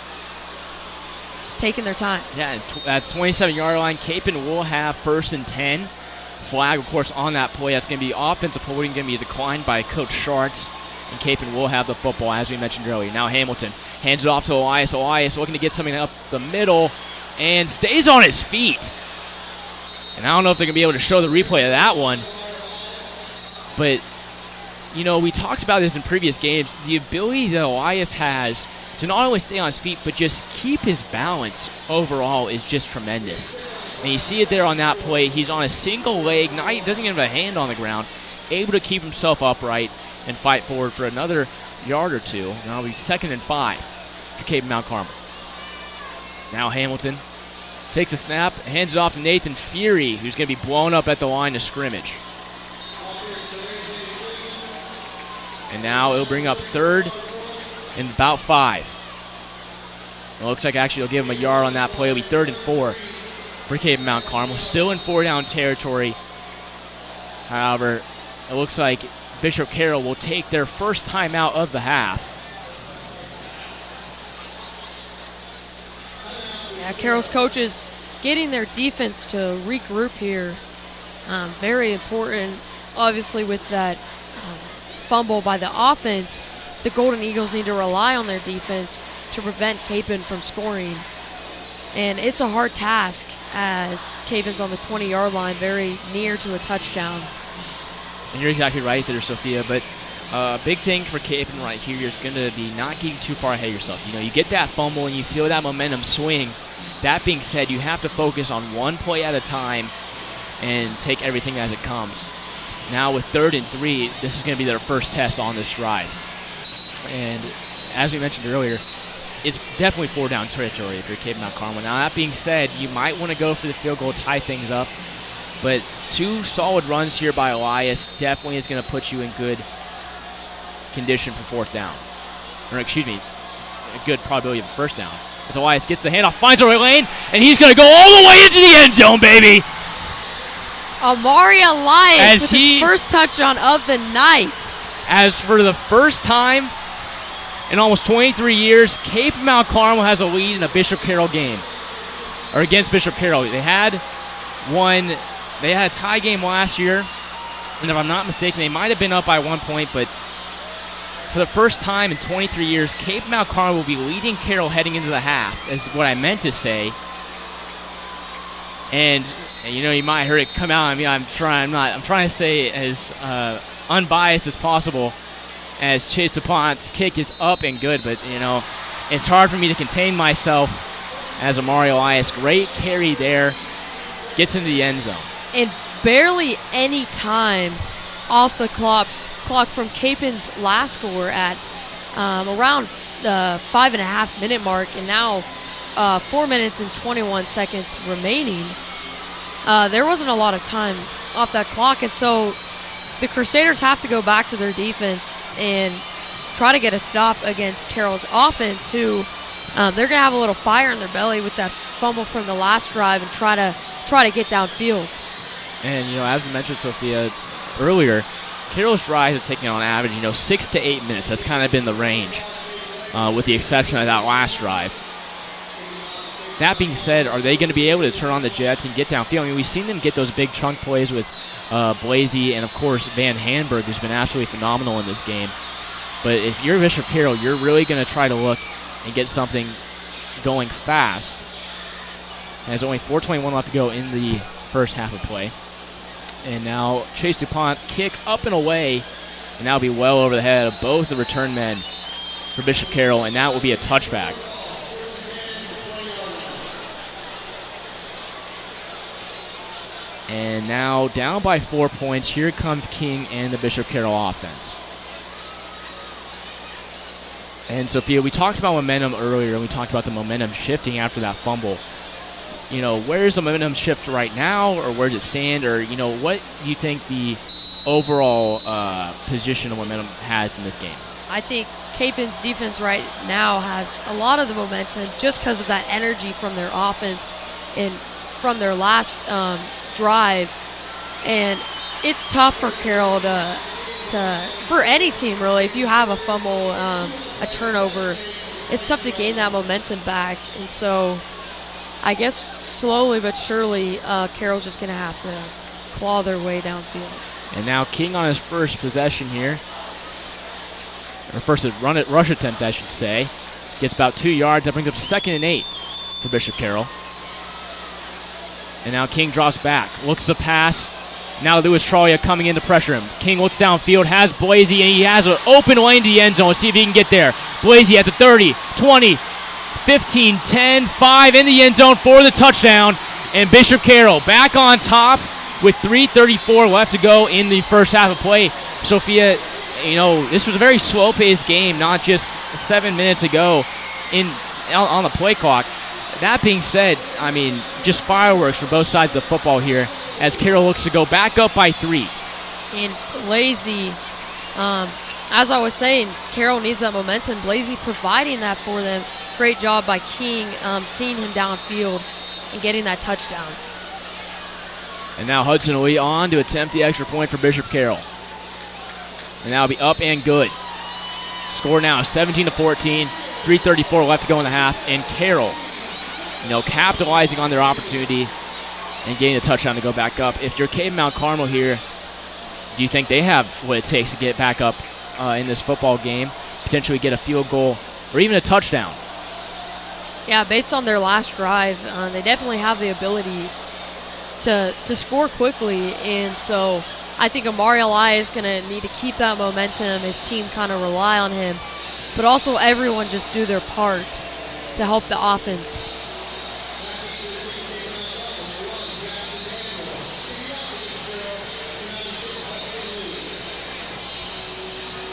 just taking their time. Yeah, at 27-yard line, Capen will have 1st and 10. Flag, of course, on that play. That's going to be offensive holding, going to be declined by Coach Schartz, and Capen will have the football, as we mentioned earlier. Now Hamilton hands it off to Elias. Elias looking to get something up the middle and stays on his feet. And I don't know if they're going to be able to show the replay of that one. But, you know, we talked about this in previous games. The ability that Elias has to not only stay on his feet, but just keep his balance overall is just tremendous. And you see it there on that play. He's on a single leg, doesn't even have a hand on the ground, able to keep himself upright and fight forward for another yard or two. Now it'll be 2nd and 5 for Capen Mount Carmel. Now Hamilton takes a snap, hands it off to Nathan Fury, who's going to be blown up at the line of scrimmage. And now it'll bring up 3rd and about 5. It looks like actually they'll give him a yard on that play. It'll be 3rd and 4 for Capen Mount Carmel. Still in 4-down territory. However, it looks like Bishop Carroll will take their first timeout of the half. Yeah, Carroll's coaches getting their defense to regroup here. Very important, obviously, with that fumble by the offense. the Golden Eagles need to rely on their defense to prevent Capon from scoring. And it's a hard task as Capon's on the 20-yard line, very near to a touchdown. And you're exactly right there, Sophia, but a big thing for Capon right here is going to be not getting too far ahead of yourself. You get that fumble and you feel that momentum swing. That being said, you have to focus on one play at a time and take everything as it comes. Now with 3rd and 3, this is going to be their first test on this drive. And as we mentioned earlier, it's definitely 4-down territory if you're Cape Mount Carmel. Now that being said, you might want to go for the field goal, tie things up. But 2 solid runs here by Elias definitely is going to put you in good condition for 4th down. Or excuse me, a good probability of 1st down. As Elias gets the handoff, finds a right lane, and he's going to go all the way into the end zone, baby! Amari Elias with his first touchdown of the night. As for the first time in almost 23 years, Cape Mount Carmel has a lead in a Bishop Carroll game. Or against Bishop Carroll. They had a tie game last year. And if I'm not mistaken, they might have been up by 1 point, but for the first time in 23 years, Cape Mount Carmel will be leading Carroll heading into the half, is what I meant to say. And you might have heard it come out. I mean, I'm trying to say as unbiased as possible, as Chase DuPont's kick is up and good, but it's hard for me to contain myself as Amari Elias, great carry there, gets into the end zone. And barely any time off the clock from Capon's last score at around the 5.5-minute mark, and now 4 minutes and 21 seconds remaining. There wasn't a lot of time off that clock, and so the Crusaders have to go back to their defense and try to get a stop against Carroll's offense, who they're going to have a little fire in their belly with that fumble from the last drive and try to get downfield. And, as we mentioned, Sophia, earlier, Carroll's drives have taken on average, 6 to 8 minutes. That's kind of been the range, with the exception of that last drive. That being said, are they going to be able to turn on the Jets and get downfield? I mean, we've seen them get those big chunk plays with Blasey and, of course, Van Hanberg, who's been absolutely phenomenal in this game. But if you're Bishop Carroll, you're really going to try to look and get something going fast. And there's only 4:21 left to go in the first half of play. And now Chase DuPont kick up and away, and that'll be well over the head of both the return men for Bishop Carroll, and that will be a touchback. And now down by 4 points, here comes King and the Bishop Carroll offense. And Sophia, we talked about momentum earlier, and we talked about the momentum shifting after that fumble. Where's the momentum shift right now, or where does it stand, or, what do you think the overall position of momentum has in this game? I think Capon's defense right now has a lot of the momentum just because of that energy from their offense and from their last drive. And it's tough for Carroll for any team, really. If you have a fumble, a turnover, it's tough to gain that momentum back. And so I guess slowly but surely, Carroll's just going to have to claw their way downfield. And now King on his first possession here, or first rush attempt, I should say, gets about 2 yards. That brings up 2nd and 8 for Bishop Carroll. And now King drops back, looks to pass. Now Lewis Trollia coming in to pressure him. King looks downfield, has Blasey, and he has an open lane to the end zone. Let's see if he can get there. Blasey at the 30, 20, 15, 10, 5 in the end zone for the touchdown. And Bishop Carroll back on top with 3:34 left to go in the first half of play. Sophia, this was a very slow-paced game, not just 7 minutes ago on the play clock. That being said, just fireworks for both sides of the football here as Carroll looks to go back up by 3. And Blasey, as I was saying, Carroll needs that momentum. Blasey providing that for them. Great job by King, seeing him downfield and getting that touchdown. And now Hudson Lee on to attempt the extra point for Bishop Carroll. And that'll be up and good. Score now 17-14, 3:34 left to go in the half, and Carroll, capitalizing on their opportunity and getting a touchdown to go back up. If you're Cape Mount Carmel here, do you think they have what it takes to get back up in this football game? potentially get a field goal or even a touchdown. Yeah, based on their last drive, they definitely have the ability to score quickly, and so I think Amari Elias is going to need to keep that momentum. His team kind of rely on him, but also everyone just do their part to help the offense.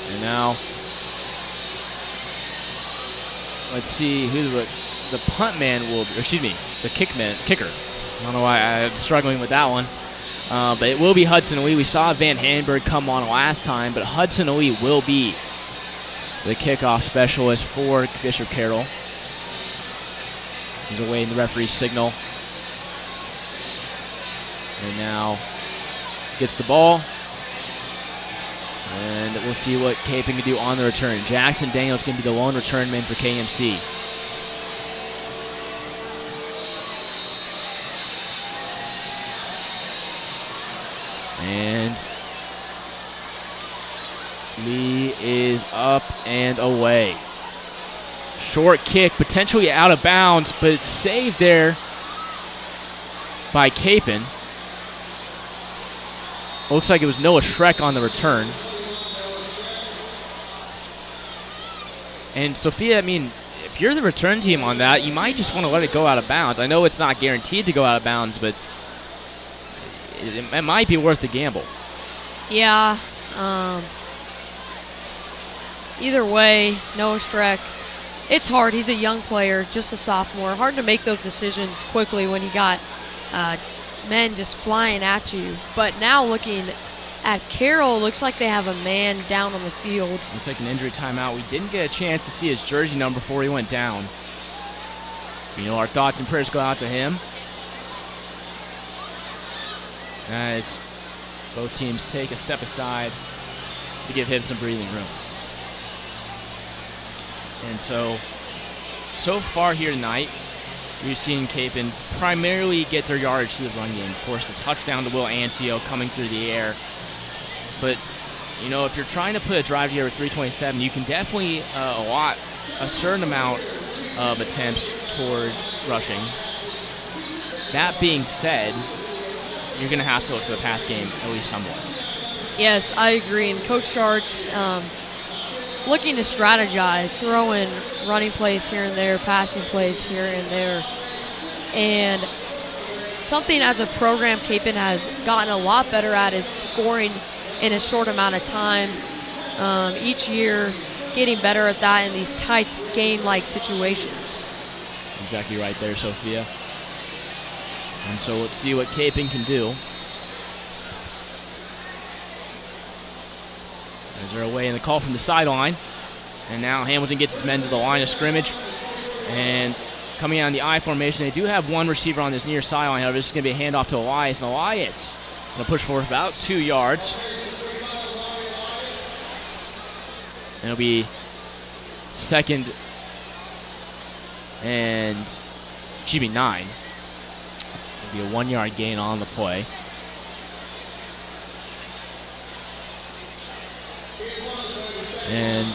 And now, let's see who the punt man will, or excuse me, the kicker. I don't know why I'm struggling with that one. But it will be Hudson Owe. We saw Van Hanberg come on last time, but Hudson Owe will be the kickoff specialist for Bishop Carroll. He's awaiting the referee's signal. And now gets the ball. And we'll see what Capon can do on the return. Jackson Daniels going to be the lone return man for KMC. And Lee is up and away. Short kick, potentially out of bounds, but it's saved there by Capon. Looks like it was Noah Schreck on the return. And Sophia, I mean, if you're the return team on that, you might just want to let it go out of bounds. I know it's not guaranteed to go out of bounds, but it might be worth the gamble. Yeah. Either way, Noah Schreck, it's hard. He's a young player, just a sophomore. Hard to make those decisions quickly when you got men just flying at you. But now looking at Carroll, looks like they have a man down on the field. We'll take an injury timeout. We didn't get a chance to see his jersey number before he went down. You know, our thoughts and prayers go out to him as both teams take a step aside to give him some breathing room. And so far here tonight, we've seen Capon primarily get their yardage through the run game. Of course, the touchdown to Will Ancio coming through the air. But, you know, if you're trying to put a drive together with 3:27, you can definitely a certain amount of attempts toward rushing. That being said, you're going to have to look to the pass game at least somewhat. Yes, I agree. And Coach Shart's looking to strategize, throwing running plays here and there, passing plays here and there. And something as a program Capon has gotten a lot better at is scoring in a short amount of time. Each year, getting better at that in these tight game-like situations. Exactly right there, Sophia. And so let's see what Capon can do. As they're away in the call from the sideline. And now Hamilton gets his men to the line of scrimmage. And coming out in the I formation, they do have one receiver on this near sideline. However, this is going to be a handoff to Elias. And Elias going to push forward about 2 yards. And it'll be second and, 9. It'll be a 1 yard gain on the play. And,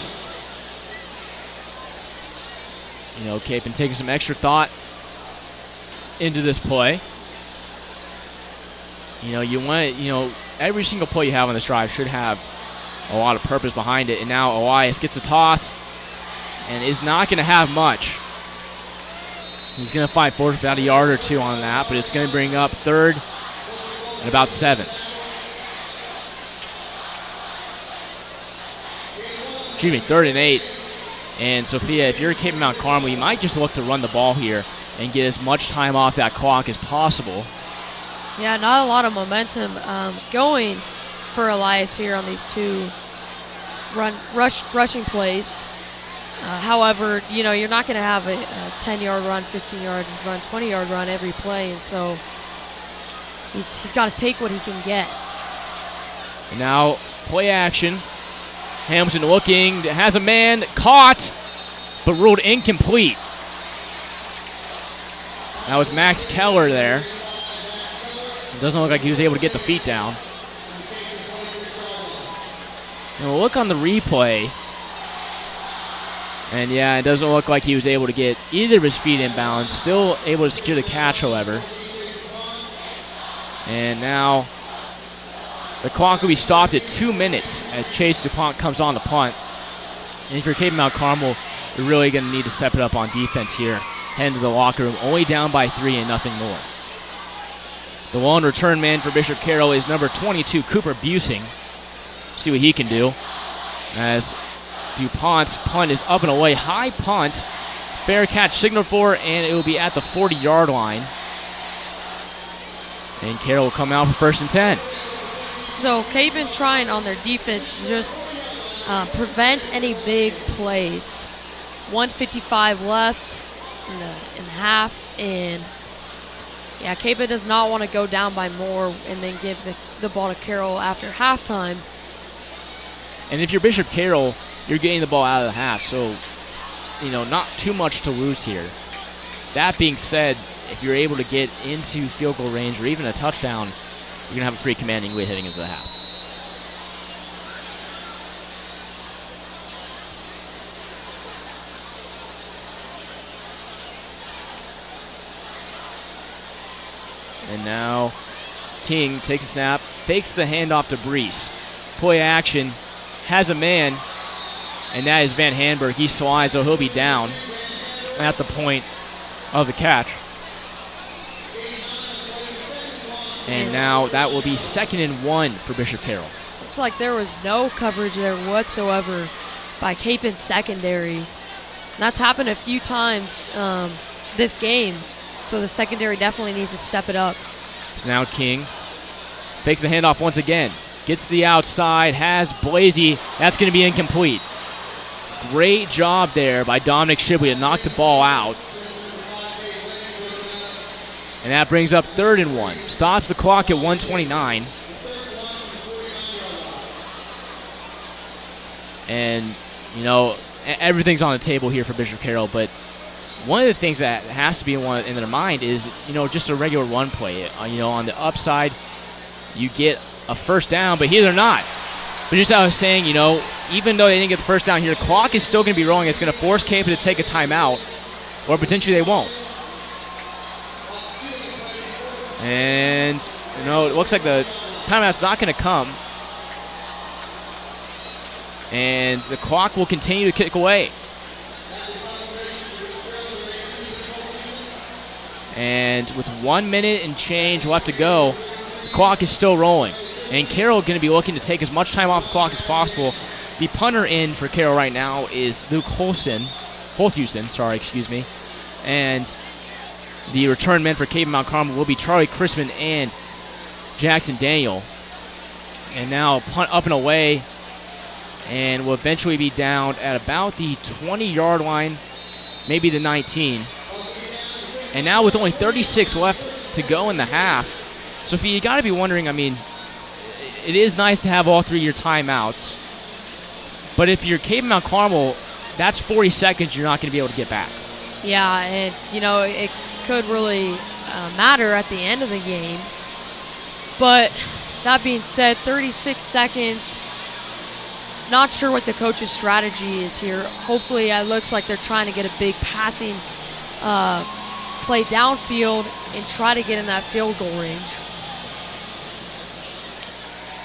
you know, Capon taking some extra thought into this play. You know, you want to, you know, every single play you have on this drive should have a lot of purpose behind it. And now Elias gets the toss and is not going to have much. He's going to fight for about a yard or two on that, but it's going to bring up third and about 7. Excuse me, 3rd and 8. And Sophia, if you're Cape Mount Carmel, you might just look to run the ball here and get as much time off that clock as possible. Yeah, not a lot of momentum going for Elias here on these two rushing plays. However, you know, you're not going to have a 10-yard run, 15-yard run, 20-yard run every play, and so he's got to take what he can get. And now play action. Hamilton looking, has a man caught, but ruled incomplete. That was Max Keller there. It doesn't look like he was able to get the feet down. And we'll look on the replay. And yeah, it doesn't look like he was able to get either of his feet in bounds. Still able to secure the catch, however. And now the clock will be stopped at 2 minutes as Chase DuPont comes on the punt. And if you're Cape Mount Carmel, you're really going to need to step it up on defense here. Head into the locker room, only down by 3 and nothing more. The lone return man for Bishop Carroll is number 22, Cooper Busing. See what he can do. As DuPont's punt is up and away. High punt. Fair catch signaled for, and it will be at the 40-yard line. And Carroll will come out for 1st and 10. So Cape been trying on their defense to just prevent any big plays. 1:55 left in the half, and yeah, Cape does not want to go down by more and then give the ball to Carroll after halftime. And if you're Bishop Carroll, you're getting the ball out of the half, so not too much to lose here. That being said, if you're able to get into field goal range or even a touchdown, you're going to have a pretty commanding lead heading into the half. And now King takes a snap, fakes the handoff to Brees. Play action, has a man, and that is Van Hanberg. He slides, so he'll be down at the point of the catch. And now that will be 2nd and 1 for Bishop Carroll. Looks like there was no coverage there whatsoever by Capen's secondary. And that's happened a few times this game, so the secondary definitely needs to step it up. So now King fakes the handoff once again. Gets to the outside, has Blasey. That's going to be incomplete. Great job there by Dominic Shibley to knock the ball out. And that brings up 3rd and 1. Stops the clock at 1:29. And, everything's on the table here for Bishop Carroll, but one of the things that has to be in their mind is, just a regular run play. On the upside, you get a 1st down, but here they're not. But just as I was saying, even though they didn't get the 1st down here, the clock is still going to be rolling. It's going to force Cape to take a timeout, or potentially they won't. And, it looks like the timeout's not going to come. And the clock will continue to kick away. And with 1 minute and change left to go, the clock is still rolling. And Carroll going to be looking to take as much time off the clock as possible. The punter in for Carroll right now is Luke Holthusen, And the return men for Cape Mount Carmel will be Charlie Chrisman and Jackson Daniel. And now punt up and away, and will eventually be down at about the 20-yard line, maybe the 19. And now with only 36 left to go in the half, Sophie, you got to be wondering, it is nice to have all 3 of your timeouts, but if you're Cape Mount Carmel, that's 40 seconds you're not going to be able to get back. Yeah, and, it could really matter at the end of the game. But that being said, 36 seconds, not sure what the coach's strategy is here. Hopefully it looks like they're trying to get a big passing play downfield and try to get in that field goal range.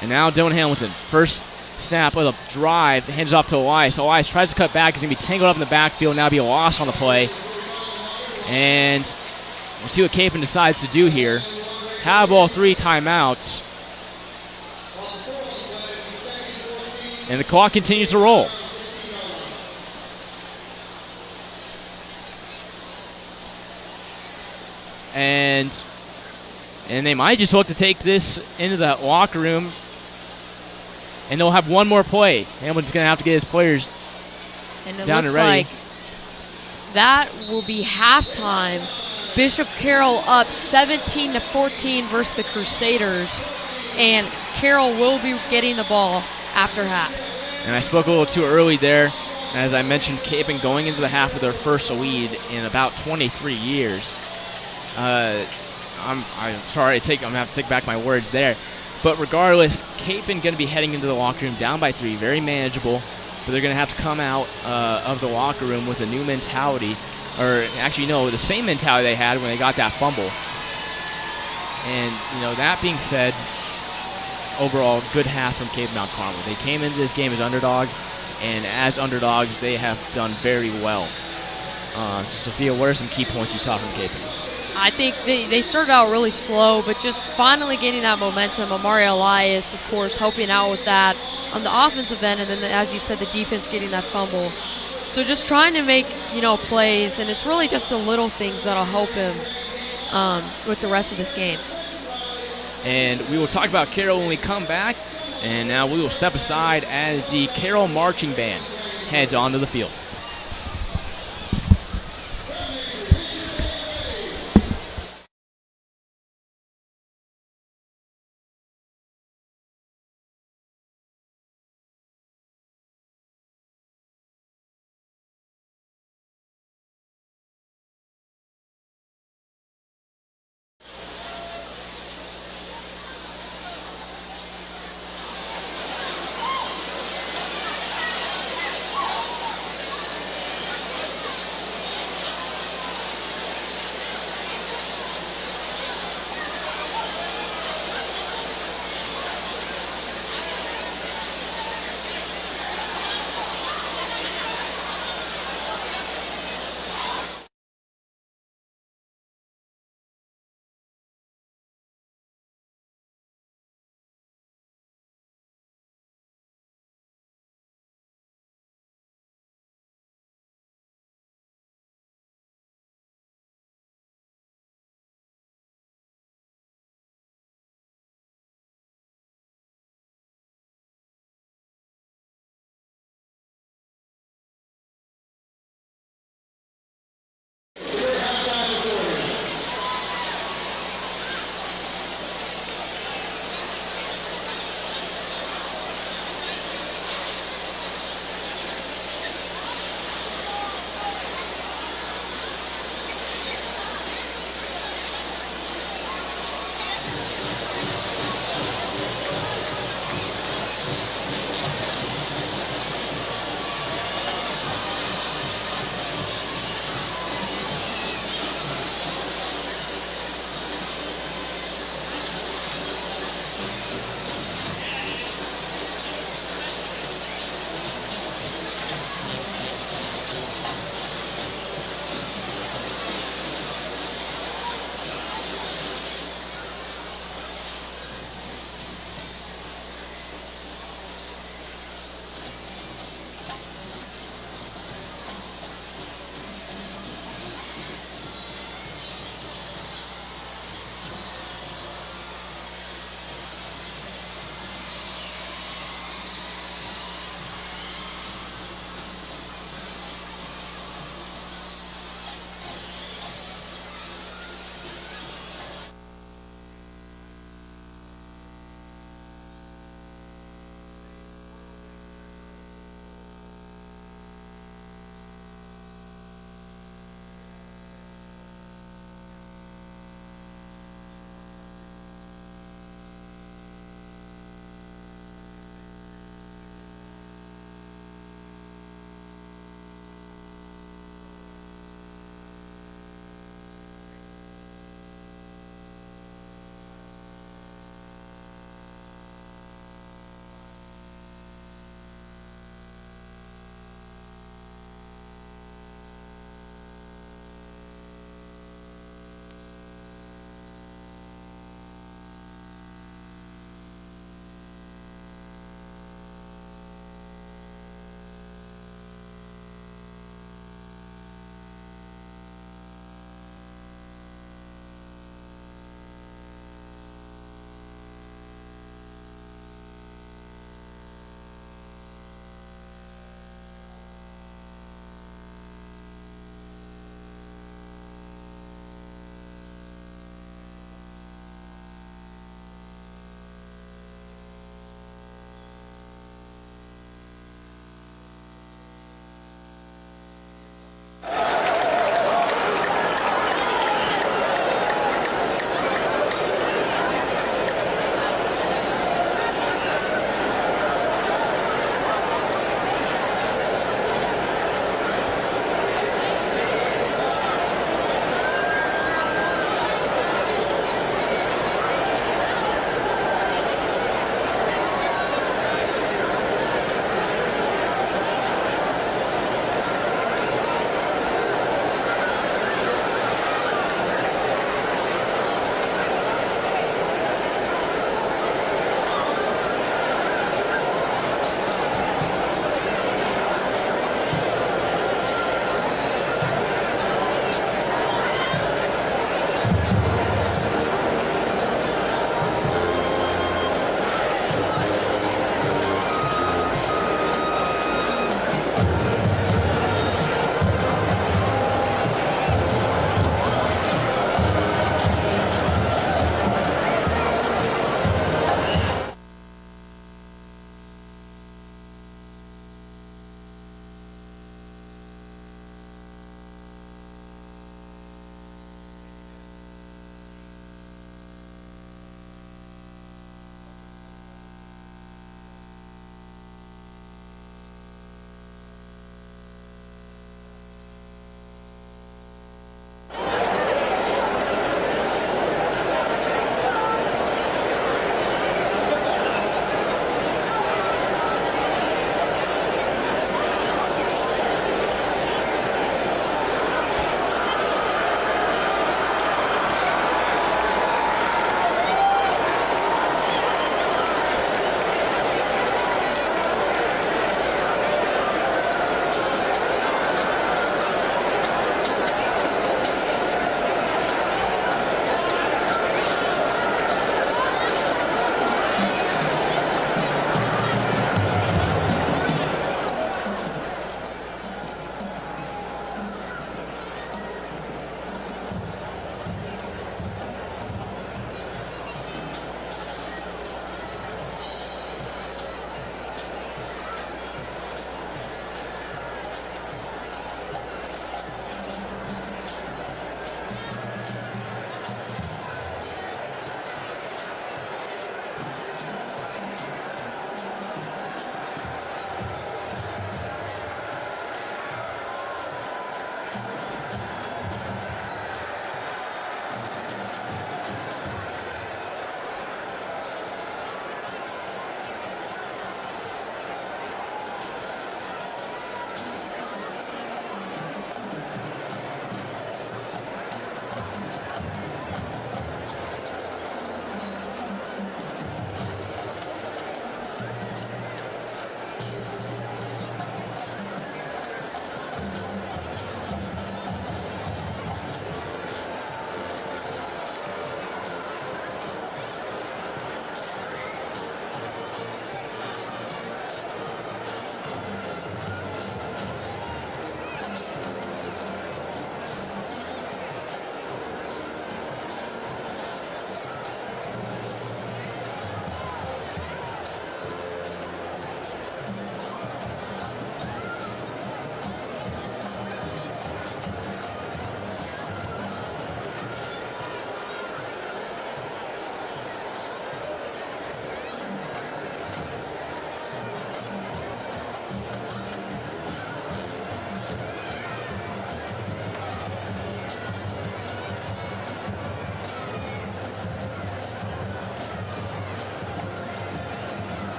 And now Dylan Hamilton, first snap of the drive, hands off to Elias. Elias tries to cut back. He's going to be tangled up in the backfield. Now be a loss on the play. And we'll see what Capen decides to do here. Have all 3 timeouts. And the clock continues to roll. And they might just look to take this into the locker room. And they'll have one more play. Hamilton's going to have to get his players and it down looks and ready. like that will be halftime. Bishop Carroll up 17-14 versus the Crusaders. And Carroll will be getting the ball after half. And I spoke a little too early there. As I mentioned, Capen going into the half with their first lead in about 23 years. I'm sorry, I'm going to have to take back my words there. But regardless, Capen going to be heading into the locker room down by 3, very manageable. but they're going to have to come out of the locker room with a new mentality, or actually, no, the same mentality they had when they got that fumble. And, that being said, overall, good half from Cape Mount Carmel. They came into this game as underdogs, and as underdogs, they have done very well. So, Sophia, what are some key points you saw from Cape? I think they started out really slow, but just finally getting that momentum. Amari Elias, of course, helping out with that on the offensive end, and then, as you said, the defense getting that fumble. So just trying to make, plays, and it's really just the little things that'll help him with the rest of this game. And we will talk about Carroll when we come back, and now we will step aside as the Carroll Marching Band heads onto the field.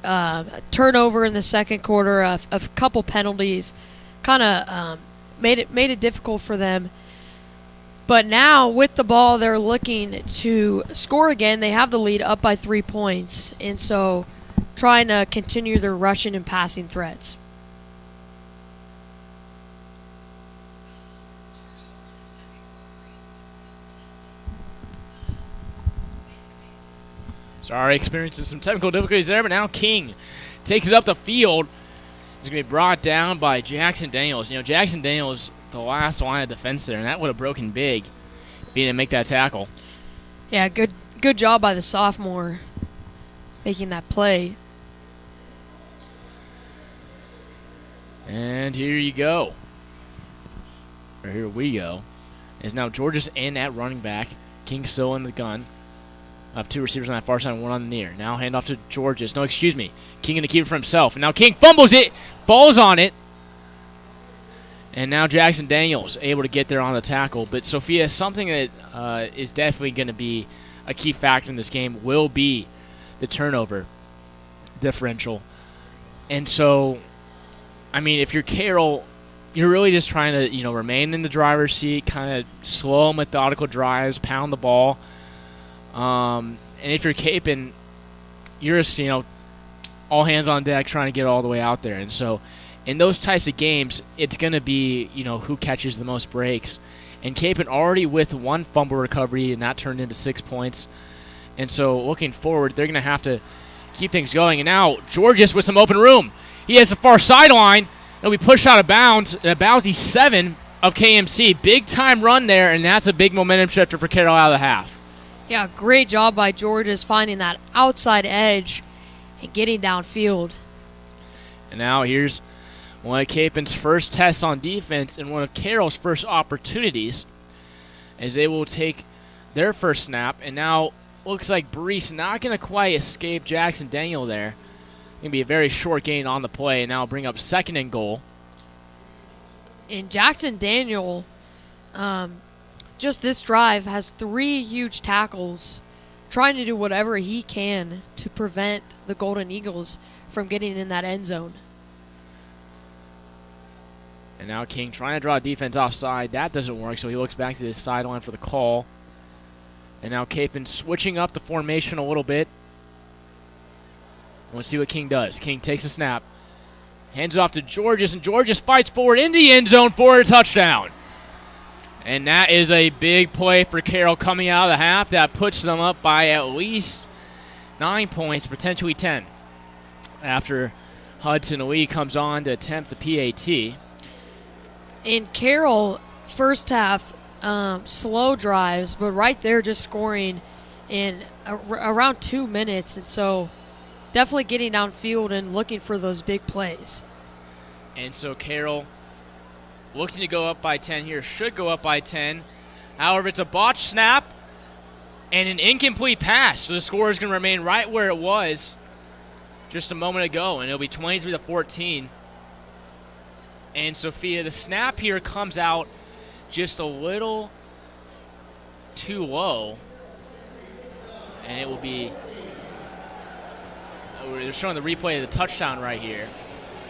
turnover in the second quarter, a couple penalties, kind of made it difficult for them. But now with the ball, they're looking to score again. They have the lead up by 3 points, and so trying to continue their rushing and passing threats. Sorry, experiencing some technical difficulties there, but now King takes it up the field. He's going to be brought down by Jackson Daniels. You know, Jackson Daniels, the last line of defense there, and that would have broken big if he didn't make that tackle. Yeah, good job by the sophomore making that play. And here you go. Or here we go. Is now Georgia's in at running back. King still in the gun. Have two receivers on that far side and one on the near. Now hand off to Georges. No, excuse me. King going to keep it for himself. And now King fumbles it. Falls on it. And now Jackson Daniels able to get there on the tackle. But Sophia, something that is definitely going to be a key factor in this game will be the turnover differential. And so, I mean, if you're Carroll, you're really just trying to, remain in the driver's seat, kind of slow, methodical drives, pound the ball. And if you're Capon, you're just, all hands on deck trying to get all the way out there. And so in those types of games, it's going to be, who catches the most breaks. And Capon already with one fumble recovery, and that turned into 6 points. And so looking forward, they're going to have to keep things going. And now Georges with some open room. He has the far sideline. It'll be pushed out of bounds at about the 7 of KMC. Big time run there, and that's a big momentum shifter for Carroll out of the half. Yeah, great job by Georges finding that outside edge and getting downfield. And now here's one of Capon's first tests on defense and one of Carroll's first opportunities as they will take their first snap. And now looks like Brees not going to quite escape Jackson Daniel there. Going to be a very short gain on the play, and now bring up 2nd and goal. And Jackson Daniel, just this drive, has 3 huge tackles, trying to do whatever he can to prevent the Golden Eagles from getting in that end zone. And now King trying to draw defense offside. That doesn't work, so he looks back to the sideline for the call. And now Capon switching up the formation a little bit. Let's see what King does. King takes a snap, hands it off to Georges, and Georges fights forward in the end zone for a touchdown. And that is a big play for Carroll coming out of the half. That puts them up by at least 9 points, potentially 10, after Hudson Lee comes on to attempt the PAT. In Carroll, first half, slow drives, but right there just scoring in around 2 minutes. And so definitely getting downfield and looking for those big plays. And so Carroll looking to go up by 10 here, should go up by 10. However, it's a botched snap and an incomplete pass. So the score is going to remain right where it was just a moment ago, and it'll be 23-14. And Sophia, the snap here comes out just a little too low, and it will be, they're showing the replay of the touchdown right here.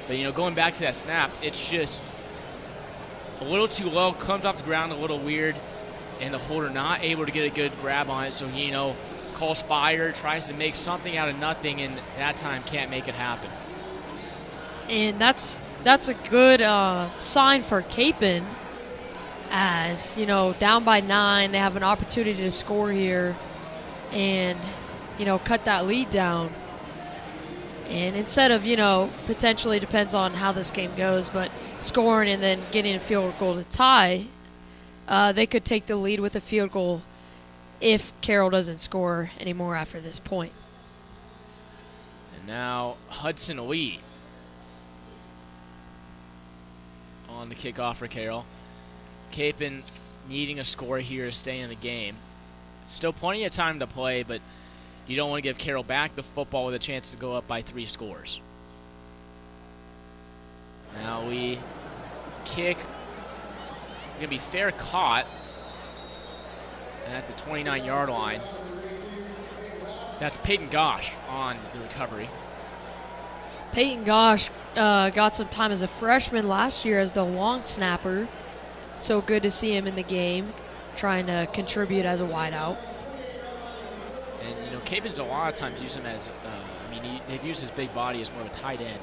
But, going back to that snap, it's just a little too low, comes off the ground a little weird, and the holder not able to get a good grab on it. So he, calls fire, tries to make something out of nothing, and that time can't make it happen. And that's a good sign for Capon, as, down by 9, they have an opportunity to score here and, cut that lead down. And instead of, potentially depends on how this game goes, but scoring and then getting a field goal to tie, they could take the lead with a field goal if Carroll doesn't score anymore after this point. And now Hudson Lee on the kickoff for Carroll. Capon needing a score here to stay in the game. Still plenty of time to play, but you don't want to give Carroll back the football with a chance to go up by 3 scores. Now we kick. Going to be fair caught at the 29-yard line. That's Peyton Gosh on the recovery. Peyton Gosh got some time as a freshman last year as the long snapper. So good to see him in the game, trying to contribute as a wideout. And, Capen's a lot of times use him as, they've used his big body as more of a tight end.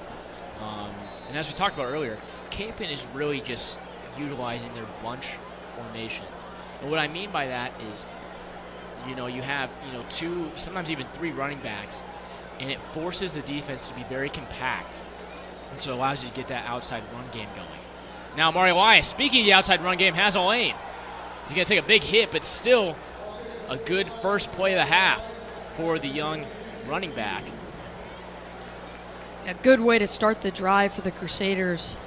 And as we talked about earlier, Capen is really just utilizing their bunch formations. And what I mean by that is, you have, 2, sometimes even 3 running backs, and it forces the defense to be very compact. And so it allows you to get that outside run game going. Now, Mario Elias, speaking of the outside run game, has a lane. He's going to take a big hit, but still a good first play of the half for the young running back. A good way to start the drive for the Crusaders.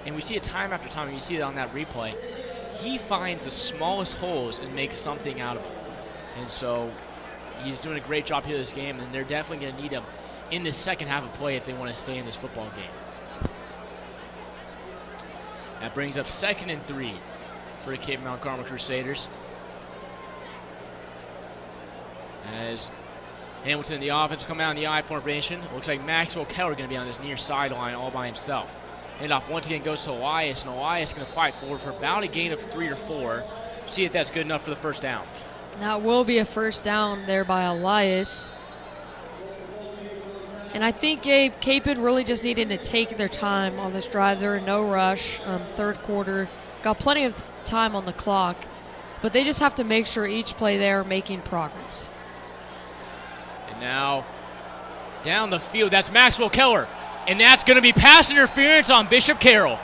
And we see it time after time, and you see it on that replay. He finds the smallest holes and makes something out of them. And so he's doing a great job here this game, and they're definitely going to need him in the second half of play if they want to stay in this football game. That brings up 2nd and 3 for the Cape Mount Carmel Crusaders. As Hamilton, the offense, come out in the I formation. Looks like Maxwell Keller going to be on this near sideline all by himself. Handoff once again goes to Elias, and Elias going to fight forward for about a gain of 3 or 4. See if that's good enough for the first down. That will be a first down there by Elias. And I think Capen really just needed to take their time on this drive. They're in no rush. Third quarter, got plenty of time on the clock, but they just have to make sure each play they're making progress. And now down the field, that's Maxwell Keller, and that's going to be pass interference on Bishop Carroll.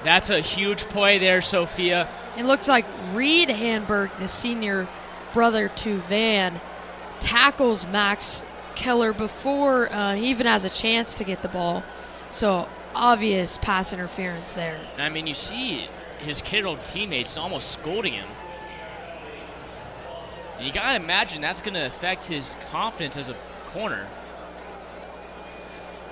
That's a huge play there, Sophia. It looks like Reed Hanberg, the senior brother to Van, tackles Max Keller before he even has a chance to get the ball. So obvious pass interference there. You see his Carroll teammates almost scolding him. And you got to imagine that's going to affect his confidence as a corner.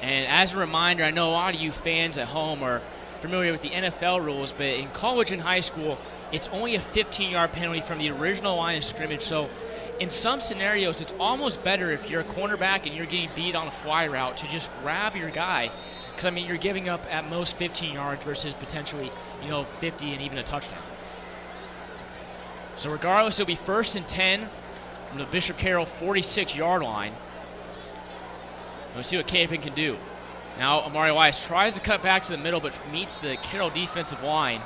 And as a reminder, I know a lot of you fans at home are familiar with the NFL rules, but in college and high school, it's only a 15-yard penalty from the original line of scrimmage. So in some scenarios, it's almost better if you're a cornerback and you're getting beat on a fly route to just grab your guy. Because, you're giving up at most 15 yards versus potentially, 50 and even a touchdown. So regardless, it'll be 1st and 10 from the Bishop Carroll 46-yard line. We'll see what Capen can do. Now, Amari Elias tries to cut back to the middle, but meets the Carroll defensive line.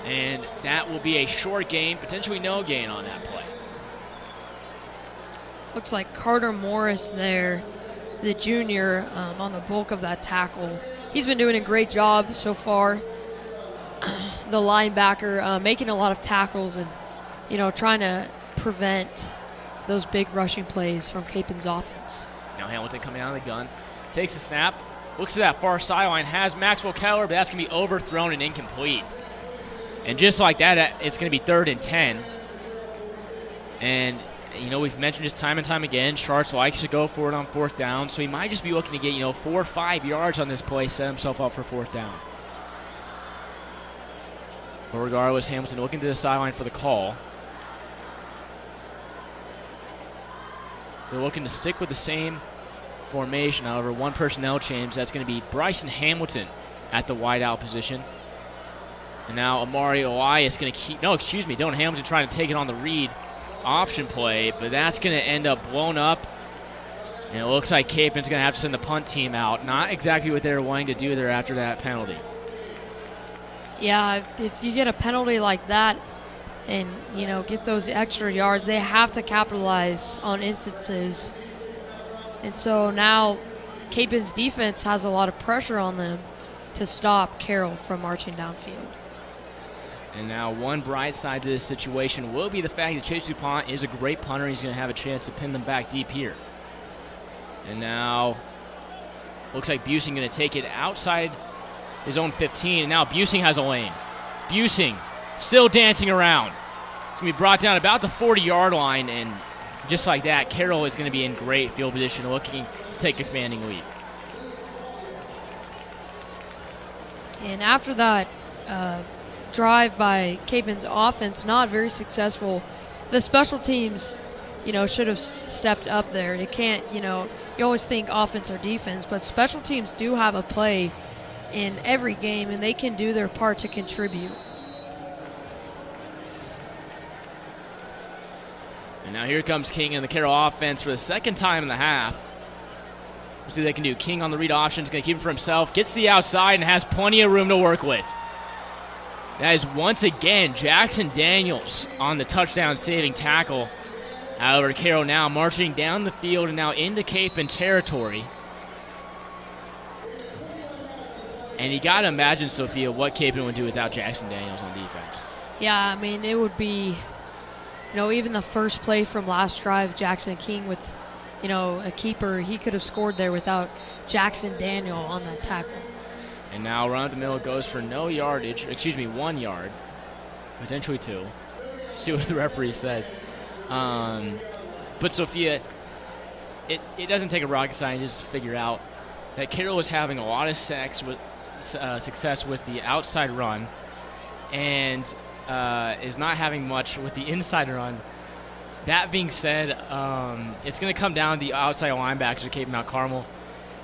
And that will be a short gain, potentially no gain on that play. Looks like Carter Morris there, the junior, on the bulk of that tackle. He's been doing a great job so far. The linebacker making a lot of tackles and, trying to prevent those big rushing plays from Capen's offense. Now Hamilton coming out of the gun, takes the snap, looks at that far sideline, has Maxwell Keller, but that's going to be overthrown and incomplete. And just like that, it's going to be 3rd and 10. And, we've mentioned this time and time again. Sharks likes to go for it on 4th down, so he might just be looking to get, 4 or 5 yards on this play, set himself up for 4th down. But regardless, Hamilton looking to the sideline for the call. They're looking to stick with the same formation. However, one personnel change. That's going to be Bryson Hamilton at the wideout position. And now Amari Elias going to keep... No, excuse me. Dylan Hamilton trying to take it on the read option play, but that's going to end up blown up. And it looks like Capen's going to have to send the punt team out. Not exactly what they were wanting to do there after that penalty. Yeah, if you get a penalty like that and, get those extra yards, they have to capitalize on instances. And so now Capen's defense has a lot of pressure on them to stop Carroll from marching downfield. And now one bright side to this situation will be the fact that Chase DuPont is a great punter. He's going to have a chance to pin them back deep here. And now looks like Busing going to take it outside his own 15. And now Busing has a lane. Busing still dancing around. He's going to be brought down about the 40-yard line. And just like that, Carroll is going to be in great field position looking to take a commanding lead. And after that drive by Capen's offense, not very successful, the special teams, should have stepped up there. You can't, you always think offense or defense, but special teams do have a play in every game, and they can do their part to contribute. And now here comes King and the Carroll offense for the second time in the half. Let's see what they can do. King on the read option is going to keep it for himself. Gets to the outside and has plenty of room to work with. That is once again Jackson Daniels on the touchdown saving tackle. However, Carroll now marching down the field and now into Capen territory. And you got to imagine, Sophia, what Capen would do without Jackson Daniels on defense. Yeah, I mean, it would be, even the first play from last drive, Jackson King with, a keeper, he could have scored there without Jackson Daniel on that tackle. And now run up the middle goes for 1 yard, potentially 2. See what the referee says. But Sophia, it doesn't take a rocket scientist to figure out that Carroll is having a lot of success with the outside run and is not having much with the inside run. That being said, it's going to come down to the outside linebackers of Cape Mount Carmel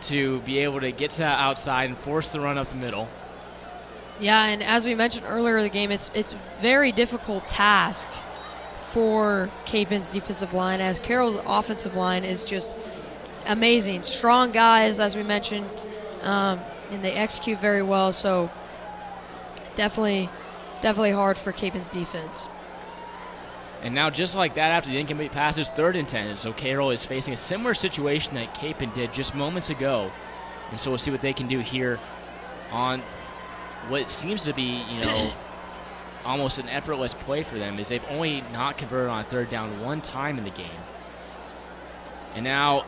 to be able to get to that outside and force the run up the middle. Yeah, and as we mentioned earlier in the game, it's a very difficult task for Capen's defensive line, as Carroll's offensive line is just amazing. Strong guys, as we mentioned, and they execute very well, so definitely hard for Capen's defense. And now just like that, after the incomplete pass, it's 3rd and 10. So Carroll is facing a similar situation that Capen did just moments ago. And so we'll see what they can do here on what seems to be, almost an effortless play for them, is they've only not converted on 3rd down 1 time in the game. And now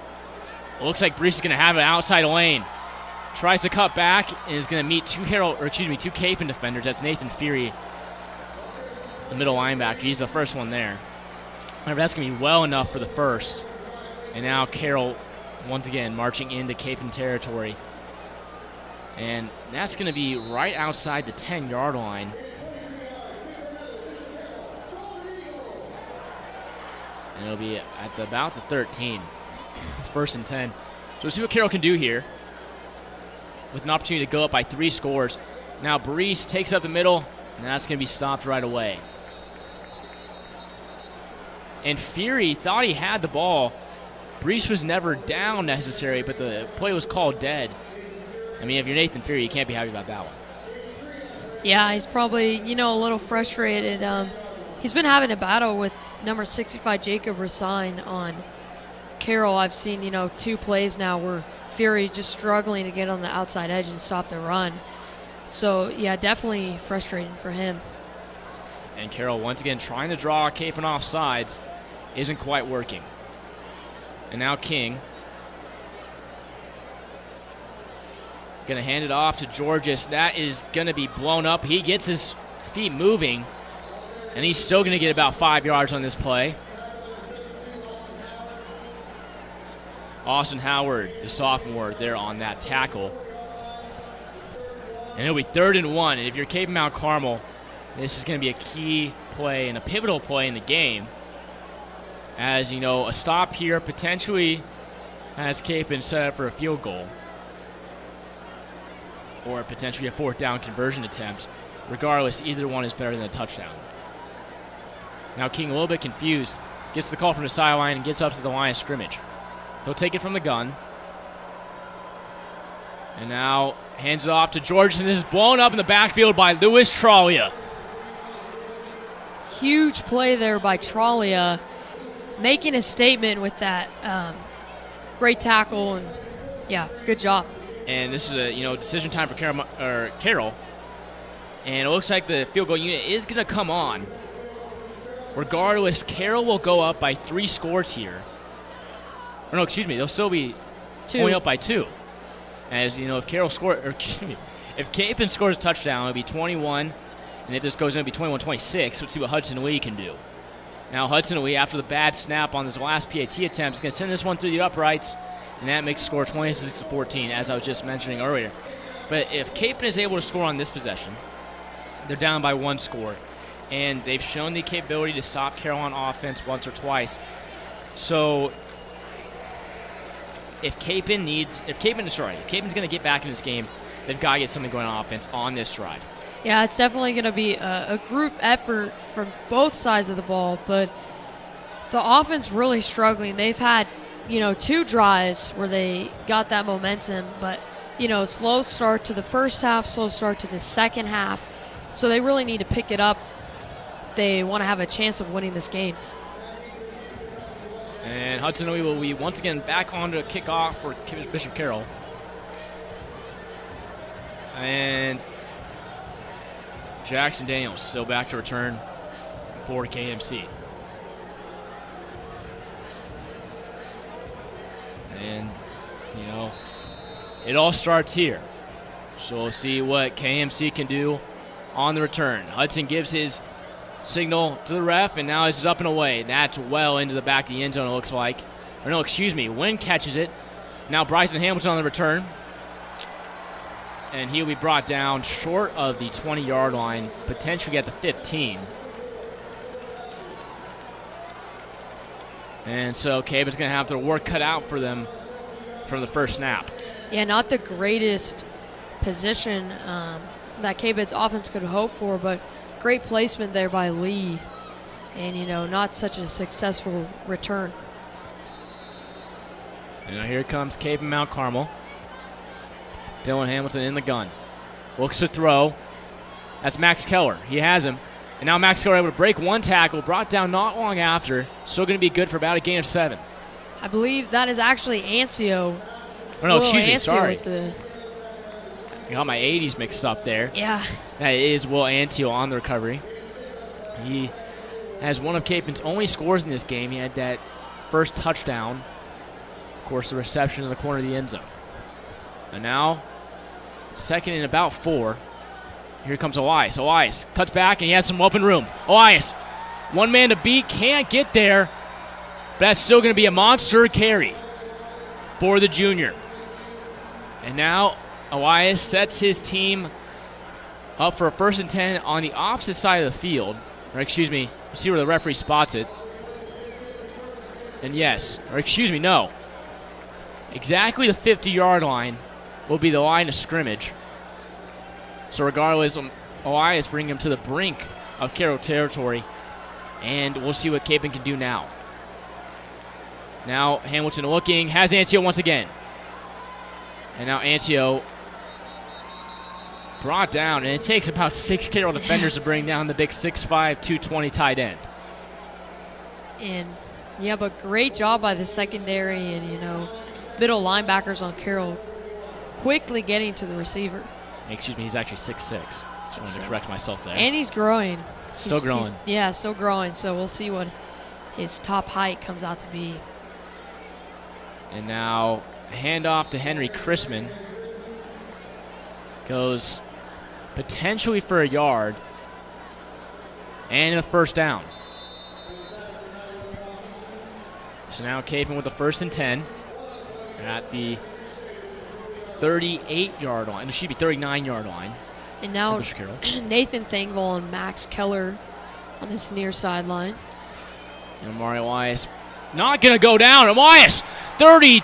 it looks like Brees is going to have an outside lane. Tries to cut back and is going to meet 2 Capen defenders. That's Nathan Fury, the middle linebacker. He's the first one there. However, that's going to be well enough for the first. And now Carroll, once again, marching into Capen territory. And that's going to be right outside the 10-yard line. And it'll be at about the 13. It's 1st and 10. So we'll see what Carroll can do here with an opportunity to go up by 3 scores. Now Brees takes up the middle, and that's going to be stopped right away. And Fury thought he had the ball. Brees was never down necessarily, but the play was called dead. I mean, if you're Nathan Fury, you can't be happy about that one. Yeah, he's probably, a little frustrated. He's been having a battle with number 65, Jacob Rassine, on Carroll. I've seen, 2 plays now where Fury just struggling to get on the outside edge and stop the run. So, yeah, definitely frustrating for him. And Carroll, once again, trying to draw Capen off sides, isn't quite working. And now King going to hand it off to Georges. That is going to be blown up. He gets his feet moving, and he's still going to get about 5 yards on this play. Austin Howard, the sophomore, there on that tackle. And it'll be 3rd and 1. And if you're Cape Mount Carmel, this is going to be a key play and a pivotal play in the game. As, a stop here potentially has Capen set up for a field goal. Or potentially a 4th down conversion attempt. Regardless, either one is better than a touchdown. Now King, a little bit confused, gets the call from the sideline and gets up to the line of scrimmage. He'll take it from the gun. And now hands it off to George, and this is blown up in the backfield by Louis Trollia. Huge play there by Trollia, making a statement with that great tackle, and yeah, good job. And this is a decision time for Carroll. And it looks like the field goal unit is going to come on. Regardless, Carroll will go up by 3 scores here. Or no, they'll still be 2. Only up by 2. As if Carroll if Capen scores a touchdown, it'll be 21, and if this goes in, it'll be 21-26. Let's see what Hudson Lee can do. Now Hudson Lee, after the bad snap on his last PAT attempt, is going to send this one through the uprights, and that makes the score 26-14, as I was just mentioning earlier. But if Capen is able to score on this possession, they're down by 1 score, and they've shown the capability to stop Carroll on offense once or twice. So if Capen's going to get back in this game, they've got to get something going on offense on this drive. Yeah, it's definitely going to be a group effort from both sides of the ball, but the offense really struggling. They've had, 2 drives where they got that momentum, but, slow start to the first half, slow start to the second half. So they really need to pick it up. They want to have a chance of winning this game. And Hudson will be once again back on to kickoff for Bishop Carroll. And Jackson Daniels still back to return for KMC. And, it all starts here. So we'll see what KMC can do on the return. Hudson gives his signal to the ref, and now it's up and away. That's well into the back of the end zone, it looks like. Or no, excuse me. Wynn catches it. Now Bryson Hamilton on the return. And he'll be brought down short of the 20-yard line, potentially at the 15. And so Capen's going to have their work cut out for them from the first snap. Yeah, not the greatest position that Capen's offense could hope for, but great placement there by Lee. And, not such a successful return. And now here comes Capen Mount Carmel. Dylan Hamilton in the gun. Looks to throw. That's Max Keller. He has him. And now Max Keller able to break one tackle, brought down not long after. Still going to be good for about a gain of 7. I believe that is actually Ancio. Oh, no, excuse me, Ancio sorry. with I got my 80s mixed up there. Yeah. That is Will Ancio on the recovery. He has one of Capen's only scores in this game. He had that first touchdown. Of course, the reception in the corner of the end zone. And now, second and about 4. Here comes Elias. Elias cuts back, and he has some open room. Elias, one man to beat, can't get there. But that's still going to be a monster carry for the junior. And now Elias sets his team up for a 1st and 10 on the opposite side of the field. Or excuse me, see where the referee spots it. And no. Exactly the 50-yard line will be the line of scrimmage. So regardless, Elias bring him to the brink of Carroll territory. And we'll see what Capen can do now. Now Hamilton looking, has Ancio once again. And now Ancio brought down, and it takes about 6 Carroll defenders to bring down the big 6'5", 220 tight end. And, but great job by the secondary and, middle linebackers on Carroll quickly getting to the receiver. Excuse me, he's actually 6'6". Just wanted to correct myself there. And he's growing. Still growing. Still growing. So we'll see what his top height comes out to be. And now handoff to Henry Chrisman. Goes potentially for a yard. And a first down. So now Capen with the 1st and 10. At the 38-yard line. It should be 39-yard line. And now Nathan Thangville and Max Keller on this near sideline. And Amari Elias not going to go down. Elias, 30,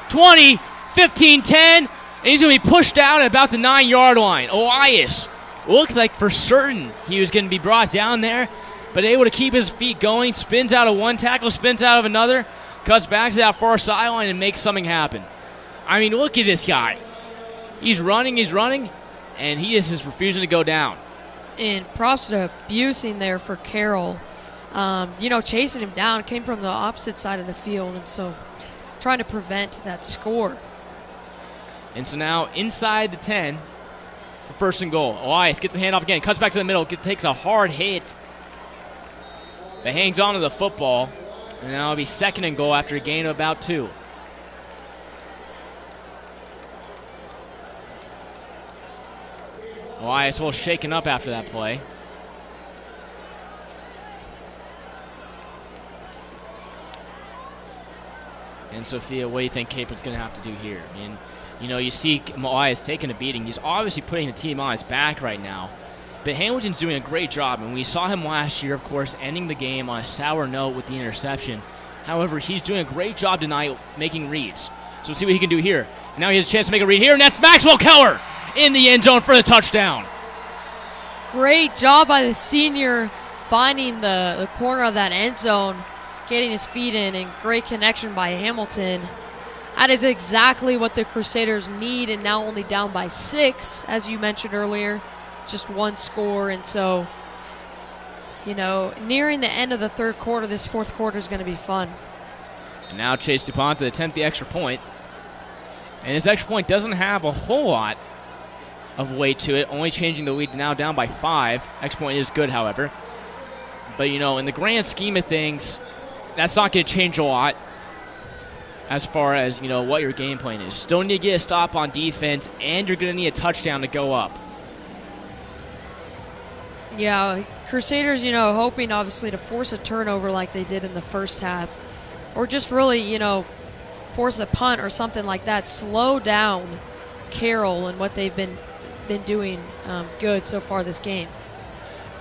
20, 15, 10. And he's going to be pushed out at about the 9-yard line. Elias looked like for certain he was going to be brought down there, but able to keep his feet going. Spins out of one tackle, spins out of another. Cuts back to that far sideline and makes something happen. I mean, look at this guy. He's running, and he is just refusing to go down. And props to Busing there for Carroll. Chasing him down, came from the opposite side of the field, and so trying to prevent that score. And so now inside the 10 for 1st and goal. Elias gets the handoff again, cuts back to the middle, takes a hard hit, but hangs on to the football. And now it'll be 2nd and goal after a gain of about 2. Elias will shaken up after that play. And Sophia, what do you think Capen's going to have to do here? I mean, you see Elias taking a beating. He's obviously putting the team on his back right now. But Hamilton's doing a great job, and we saw him last year, of course, ending the game on a sour note with the interception. However, he's doing a great job tonight making reads. So let's see what he can do here. And now he has a chance to make a read here, and that's Maxwell Keller in the end zone for the touchdown. Great job by the senior finding the corner of that end zone, getting his feet in, and great connection by Hamilton. That is exactly what the Crusaders need, and now only down by 6, as you mentioned earlier. Just one score, and so, nearing the end of the third quarter, this fourth quarter is going to be fun. And now Chase DuPont to attempt the extra point. And this extra point doesn't have a whole lot of weight to it, only changing the lead now down by 5. Extra point is good, however. But, in the grand scheme of things, that's not going to change a lot as far as, what your game plan is. Still need to get a stop on defense, and you're going to need a touchdown to go up. Yeah, Crusaders, hoping obviously to force a turnover like they did in the first half, or just really, force a punt or something like that. Slow down Carroll and what they've been doing good so far this game.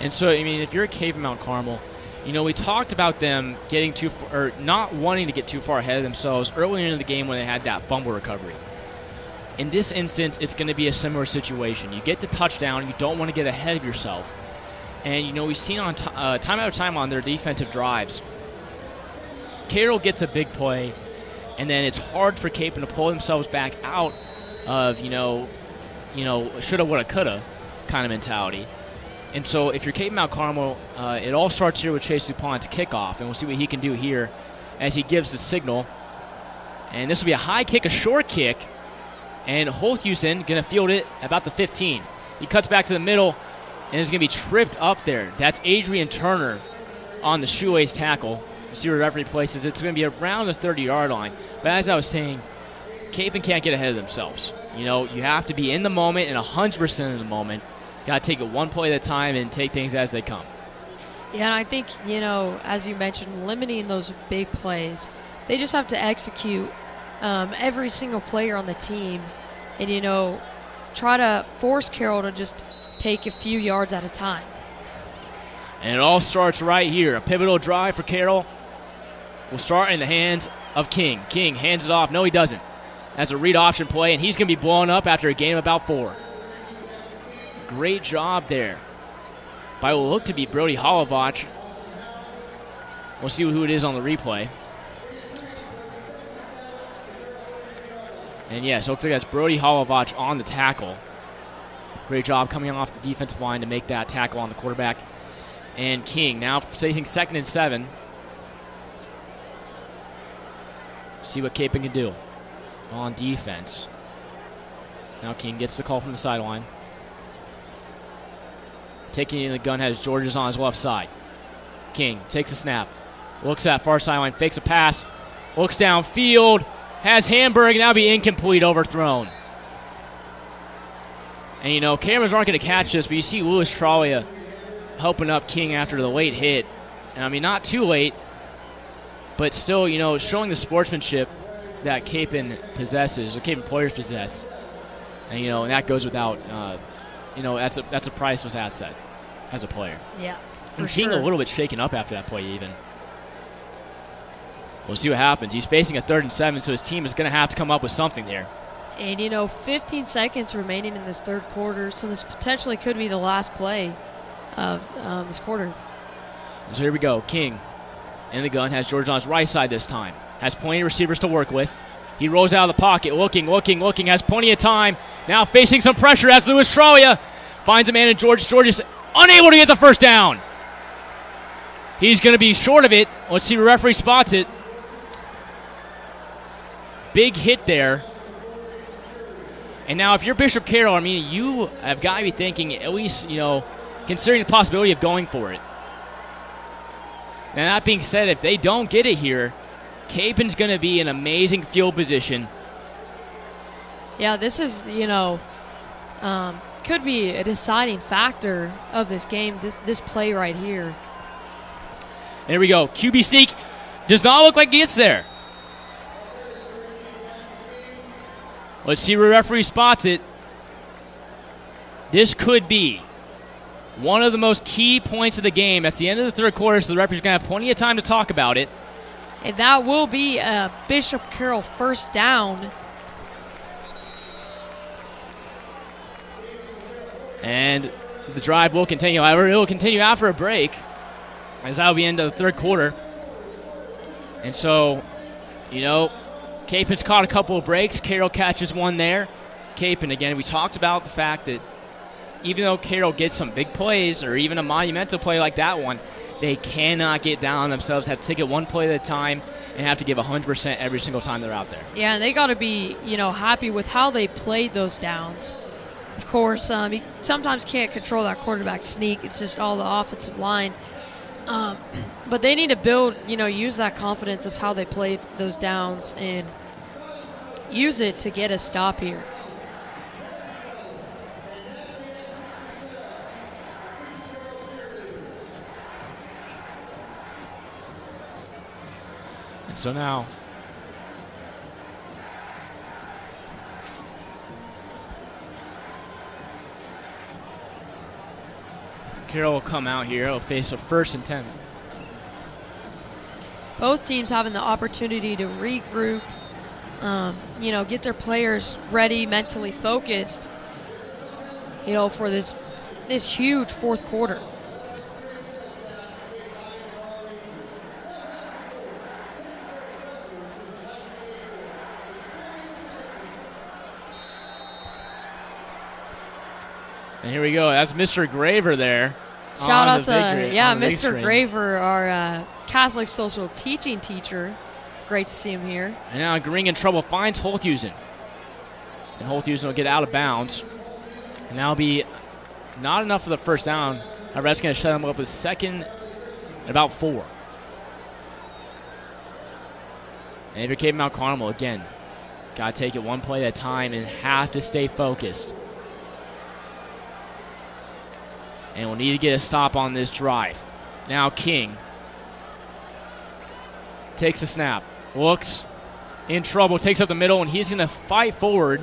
And so, if you're a Cape and Mount Carmel, we talked about them getting too far, or not wanting to get too far ahead of themselves earlier in the game when they had that fumble recovery. In this instance, it's going to be a similar situation. You get the touchdown, you don't want to get ahead of yourself. And, we've seen on time out of time on their defensive drives, Carroll gets a big play, and then it's hard for Cape to pull themselves back out of, shoulda, woulda, coulda kind of mentality. And so if you're Cape Mount Carmel, it all starts here with Chase DuPont's kickoff, and we'll see what he can do here as he gives the signal. And this will be a high kick, a short kick, and Holthusen going to field it about the 15. He cuts back to the middle, and is going to be tripped up there. That's Adrian Turner on the shoelace tackle. We'll see where the referee places it. It's going to be around the 30-yard line. But as I was saying, Cape can't get ahead of themselves. You have to be in the moment and 100% in the moment. Got to take it one play at a time and take things as they come. Yeah, and I think, as you mentioned, limiting those big plays, they just have to execute every single player on the team and, try to force Carroll to just take a few yards at a time. And it all starts right here. A pivotal drive for Carroll will start in the hands of King. King hands it off. No, he doesn't. That's a read option play, and he's going to be blown up after a gain of about 4. Great job there by what will look to be Brody Holovach. We'll see who it is on the replay. And yes, it looks like that's Brody Holovach on the tackle. Great job coming off the defensive line to make that tackle on the quarterback. And King now facing 2nd and 7. See what Capon can do on defense. Now King gets the call from the sideline. Taking in the gun has Georges on his left side. King takes a snap. Looks at far sideline, fakes a pass. Looks downfield. Has Hamburg, now be incomplete, overthrown. And, cameras aren't going to catch this, but you see Louis Tralia helping up King after the late hit. And, not too late, but still, showing the sportsmanship that Capon possesses, or Capon players possess. And, and that goes without, that's a priceless asset as a player. Yeah, for and King sure. A little bit shaken up after that play even. We'll see what happens. He's facing a 3rd and 7, so his team is going to have to come up with something here. And, 15 seconds remaining in this third quarter, so this potentially could be the last play of this quarter. And so here we go. King in the gun has George on his right side this time. Has plenty of receivers to work with. He rolls out of the pocket, looking, has plenty of time. Now facing some pressure as Louis Tralia finds a man in George. George is unable to get the first down. He's going to be short of it. Let's see if the referee spots it. Big hit there. And now if you're Bishop Carroll, you have got to be thinking, at least, considering the possibility of going for it. Now, that being said, if they don't get it here, Capon's going to be in amazing field position. Yeah, this is, could be a deciding factor of this game, this play right here. There we go. QB sneak does not look like he gets there. Let's see where the referee spots it. This could be one of the most key points of the game. That's the end of the third quarter, so the referee's going to have plenty of time to talk about it. And that will be a Bishop Carroll first down. And the drive will continue. However, it will continue after a break, as that will be into the third quarter. And so, Capen's caught a couple of breaks. Carroll catches one there. Capen, again, we talked about the fact that even though Carroll gets some big plays or even a monumental play like that one, they cannot get down on themselves, have to take it one play at a time, and have to give 100% every single time they're out there. Yeah, and they got to be, happy with how they played those downs. Of course, you sometimes can't control that quarterback sneak. It's just all the offensive line. But they need to build, use that confidence of how they played those downs and use it to get a stop here. And so now, Carroll will come out here. He'll face a 1st and 10. Both teams having the opportunity to regroup, get their players ready, mentally focused, for this huge fourth quarter. And here we go. That's Mr. Graver there. Shout out to Mr. Graver, our Catholic social teaching teacher. Great to see him here. And now Green in trouble, finds Holthusen. And Holthusen will get out of bounds. And that'll be not enough for the first down. However, that's going to shut him up with second and about 4. And if you're Cape Mount Carmel, again, got to take it one play at a time and have to stay focused. And we'll need to get a stop on this drive. Now King takes a snap, looks in trouble, takes up the middle, and he's going to fight forward.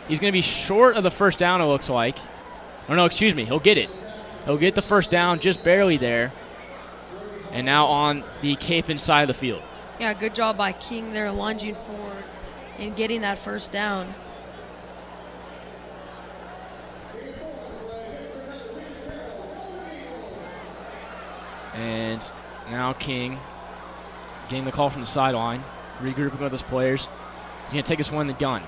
He's going to be short of the first down, it looks like. Oh, no, excuse me. He'll get it. He'll get the first down, just barely there. And now on the Capen side of the field. Yeah, good job by King there, lunging forward and getting that first down. And now King getting the call from the sideline, regrouping with his players. He's going to take this one in the gun.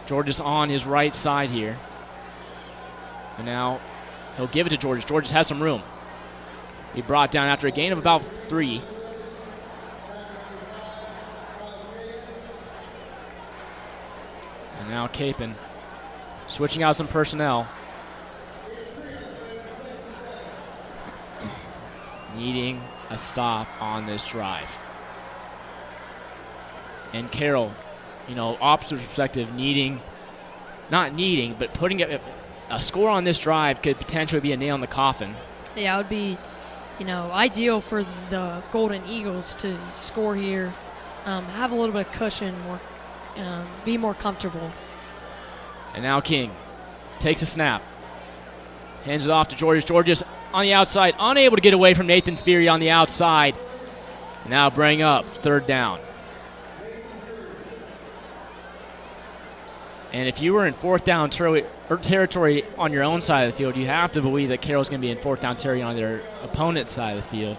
Georges on his right side here. And now he'll give it to Georges. Georges has some room. He brought down after a gain of about 3. And now Capen switching out some personnel. Needing a stop on this drive. And Carroll, opposite perspective, but putting a score on this drive could potentially be a nail in the coffin. Yeah, it would be, ideal for the Golden Eagles to score here, have a little bit of cushion, be more comfortable. And now King takes a snap, hands it off to Georges. Georges on the outside, unable to get away from Nathan Fury on the outside. Now bring up 3rd down. And if you were in 4th down territory on your own side of the field, you have to believe that Carroll's going to be in 4th down territory on their opponent's side of the field.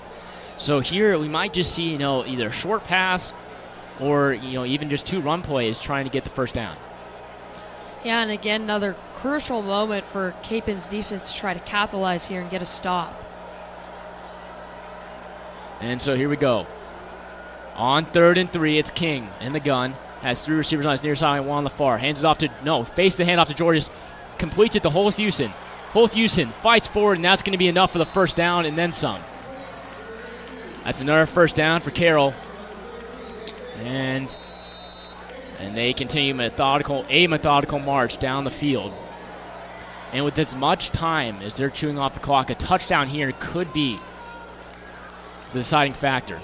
So here we might just see, either a short pass or, even just 2 run plays trying to get the first down. Yeah, and again, another crucial moment for Capen's defense to try to capitalize here and get a stop. And so here we go. On 3rd and 3, it's King in the gun. Has 3 receivers on his near side, 1 on the far. Hands it off to, face the handoff to Georges. Completes it to Holthusen. Holthusen fights forward, and that's going to be enough for the first down and then some. That's another first down for Carroll. And they continue a methodical march down the field. And with as much time as they're chewing off the clock, a touchdown here could be the deciding factor.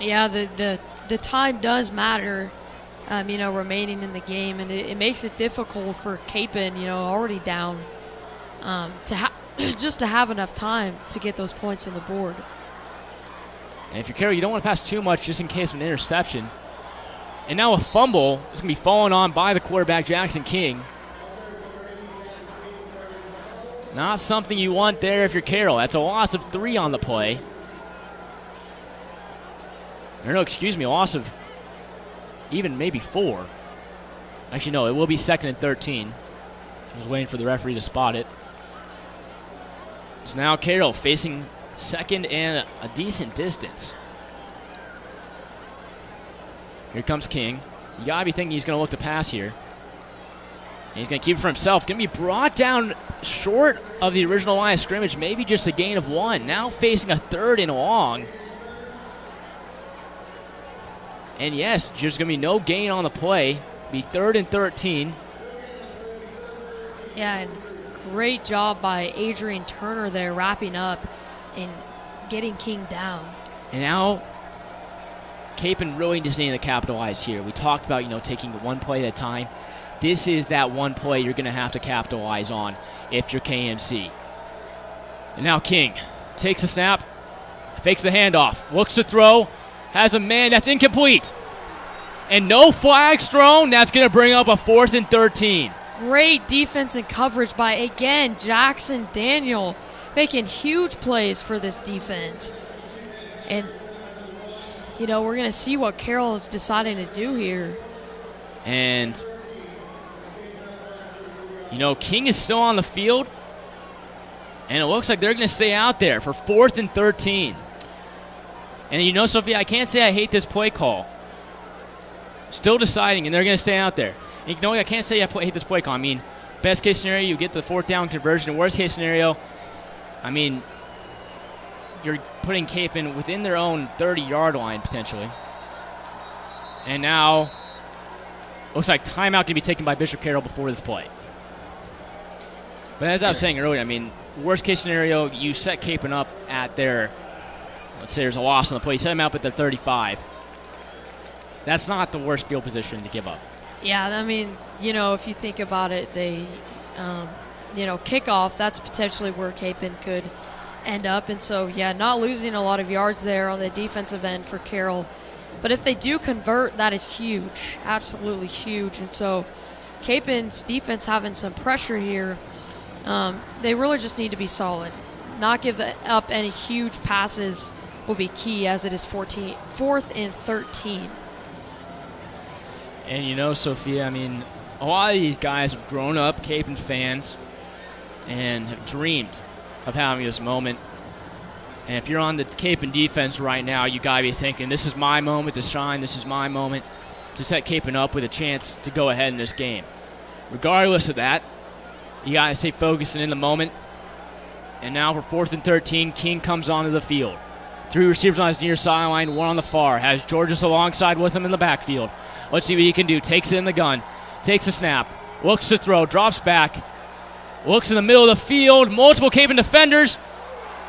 Yeah, the time does matter, remaining in the game, and it makes it difficult for Capen, already down, to just to have enough time to get those points on the board. And if you're Carroll, you don't want to pass too much just in case of an interception. And now a fumble is going to be fallen on by the quarterback, Jackson King. Not something you want there if you're Carroll. That's a loss of 3 on the play. Or no, excuse me, a loss of even maybe 4. Actually, no, it will be 2nd and 13. I was waiting for the referee to spot it. It's now Carroll facing 2nd and a decent distance. Here comes King. You got to be thinking he's going to look to pass here. And he's going to keep it for himself. Going to be brought down short of the original line of scrimmage, maybe just a gain of 1. Now facing a 3rd and long. And yes, there's going to be no gain on the play. Be 3rd and 13. Yeah, and great job by Adrian Turner there, wrapping up and getting King down. And now, Capon really just needing to capitalize here. We talked about, taking it one play at a time. This is that one play you're going to have to capitalize on if you're KMC. And now King takes a snap, fakes the handoff, looks to throw, has a man that's incomplete. And no flags thrown. That's going to bring up a 4th and 13. Great defense and coverage by, again, Jackson Daniel, making huge plays for this defense. And, we're going to see what Carroll is deciding to do here. And, King is still on the field. And it looks like they're going to stay out there for 4th and 13. And, Sophia, I can't say I hate this play call. Still deciding, and they're going to stay out there. And I can't say I hate this play call. I mean, best case scenario, you get the 4th down conversion. Worst case scenario, you're putting Capon within their own 30-yard line, potentially. And now, looks like timeout can be taken by Bishop Carroll before this play. But as I was saying earlier, worst case scenario, you set Capon up at their, let's say there's a loss on the play, you set them up at their 35. That's not the worst field position to give up. Yeah, if you think about it, they, kickoff, that's potentially where Capon could end up. And so, not losing a lot of yards there on the defensive end for Carroll. But if they do convert, that is huge, absolutely huge. And so Capon's defense having some pressure here, they really just need to be solid. Not give up any huge passes will be key, as it is 4th and 13. And Sophia, a lot of these guys have grown up Capon fans and have dreamed of having this moment. And if you're on the Capon defense right now, you got to be thinking, this is my moment to shine, this is my moment to set Capon up with a chance to go ahead in this game. Regardless of that, you got to stay focused and in the moment. And now for 4th and 13, King comes onto the field. 3 receivers on his near sideline, 1 on the far. Has Georges alongside with him in the backfield. Let's see what he can do. Takes it in the gun. Takes a snap. Looks to throw. Drops back. Looks in the middle of the field. Multiple Capon defenders.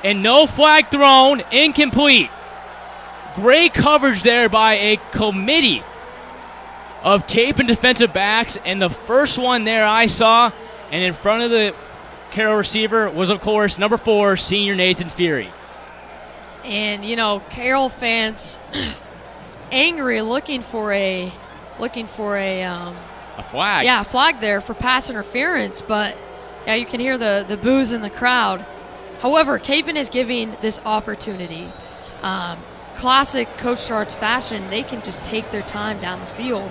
And no flag thrown. Incomplete. Great coverage there by a committee of Capon defensive backs. And the first one there I saw, and in front of the Carroll receiver, was, of course, number 4, senior Nathan Fury. And, Carroll fans angry, looking for a flag. Yeah, a flag there for pass interference. But, you can hear the boos in the crowd. However, Capon is giving this opportunity. Classic Coach Shart's fashion, they can just take their time down the field.